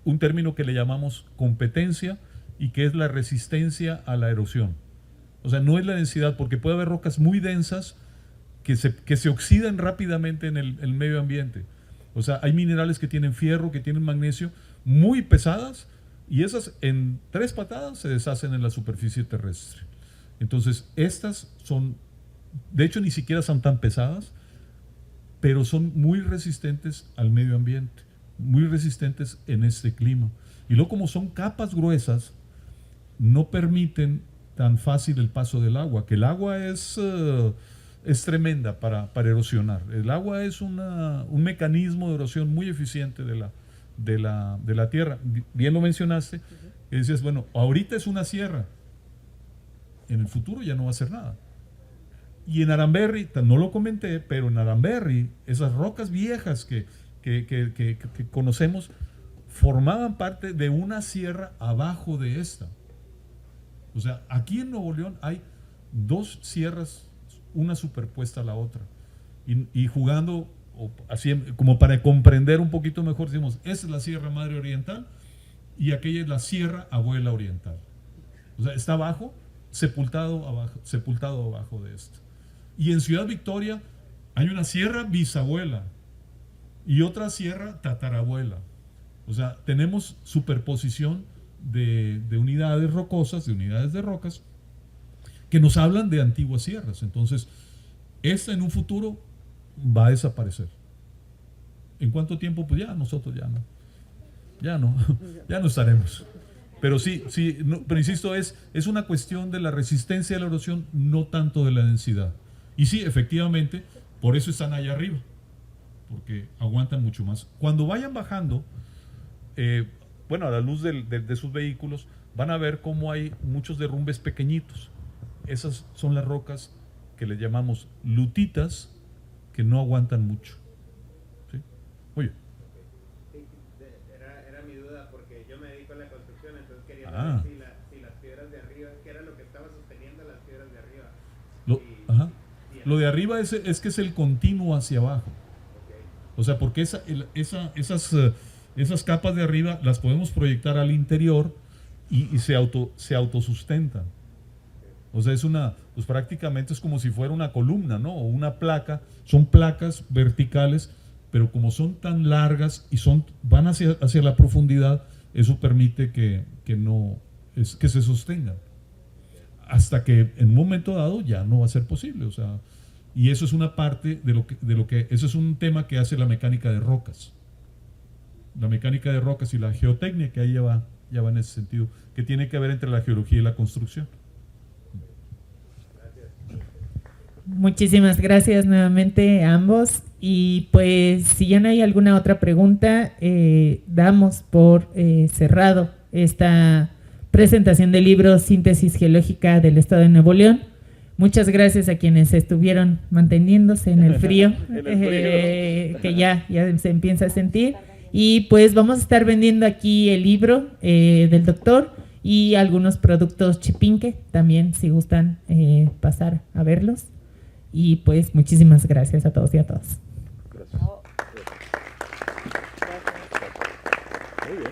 Speaker 3: un término que le llamamos competencia y que es la resistencia a la erosión. O sea, no es la densidad, porque puede haber rocas muy densas que se oxidan rápidamente en el medio ambiente. O sea, hay minerales que tienen fierro, que tienen magnesio, muy pesadas, y esas en 3 patadas se deshacen en la superficie terrestre. Entonces, estas son... De hecho, ni siquiera son tan pesadas, pero son muy resistentes al medio ambiente, muy resistentes en este clima. Y luego, como son capas gruesas, no permiten tan fácil el paso del agua, que el agua es tremenda para erosionar. El agua es un mecanismo de erosión muy eficiente de la tierra. Bien lo mencionaste, y decías, bueno, ahorita es una sierra, en el futuro ya no va a ser nada. Y en Aranberri, no lo comenté, pero en Aranberri, esas rocas viejas que conocemos formaban parte de una sierra abajo de esta. O sea, aquí en Nuevo León hay 2 sierras, una superpuesta a la otra. Y jugando, así como para comprender un poquito mejor, decimos, esa es la Sierra Madre Oriental y aquella es la Sierra Abuela Oriental. O sea, está abajo, sepultado abajo de esto. Y en Ciudad Victoria hay una sierra bisabuela y otra sierra tatarabuela. O sea, tenemos superposición de unidades rocosas, de unidades de rocas, que nos hablan de antiguas sierras. Entonces, esta en un futuro va a desaparecer. ¿En cuánto tiempo? Pues ya, nosotros ya no estaremos. Pero pero insisto, es una cuestión de la resistencia a la erosión, no tanto de la densidad. Y sí, efectivamente, por eso están allá arriba, porque aguantan mucho más. Cuando vayan bajando, a la luz de sus vehículos, van a ver cómo hay muchos derrumbes pequeñitos. Esas son las rocas que le llamamos lutitas, que no aguantan mucho. ¿Sí? Muy bien.
Speaker 5: Era mi duda, porque yo me dedico a la construcción, entonces quería saber si las piedras de arriba, ¿qué era lo que estaba sosteniendo las piedras de arriba?
Speaker 3: Lo de arriba es que es el continuo hacia abajo.
Speaker 5: Okay.
Speaker 3: O sea, porque esas capas de arriba las podemos proyectar al interior y se autosustentan. O sea, pues prácticamente es como si fuera una columna, ¿no? O una placa. Son placas verticales, pero como son tan largas y van hacia la profundidad, eso permite que se sostengan. Hasta que en un momento dado ya no va a ser posible. O sea, y eso es una parte de lo que eso es un tema que hace la mecánica de rocas. La mecánica de rocas y la geotecnia, que ahí ya va en ese sentido, que tiene que ver entre la geología y la construcción.
Speaker 1: Muchísimas gracias nuevamente a ambos. Y pues si ya no hay alguna otra pregunta, damos por cerrado esta presentación del libro Síntesis Geológica del Estado de Nuevo León. Muchas gracias a quienes estuvieron manteniéndose en el frío, que ya se empieza a sentir. Y pues vamos a estar vendiendo aquí el libro del doctor y algunos productos Chipinque, también si gustan pasar a verlos. Y pues muchísimas gracias a todos y a todas.
Speaker 3: Gracias. Muy bien.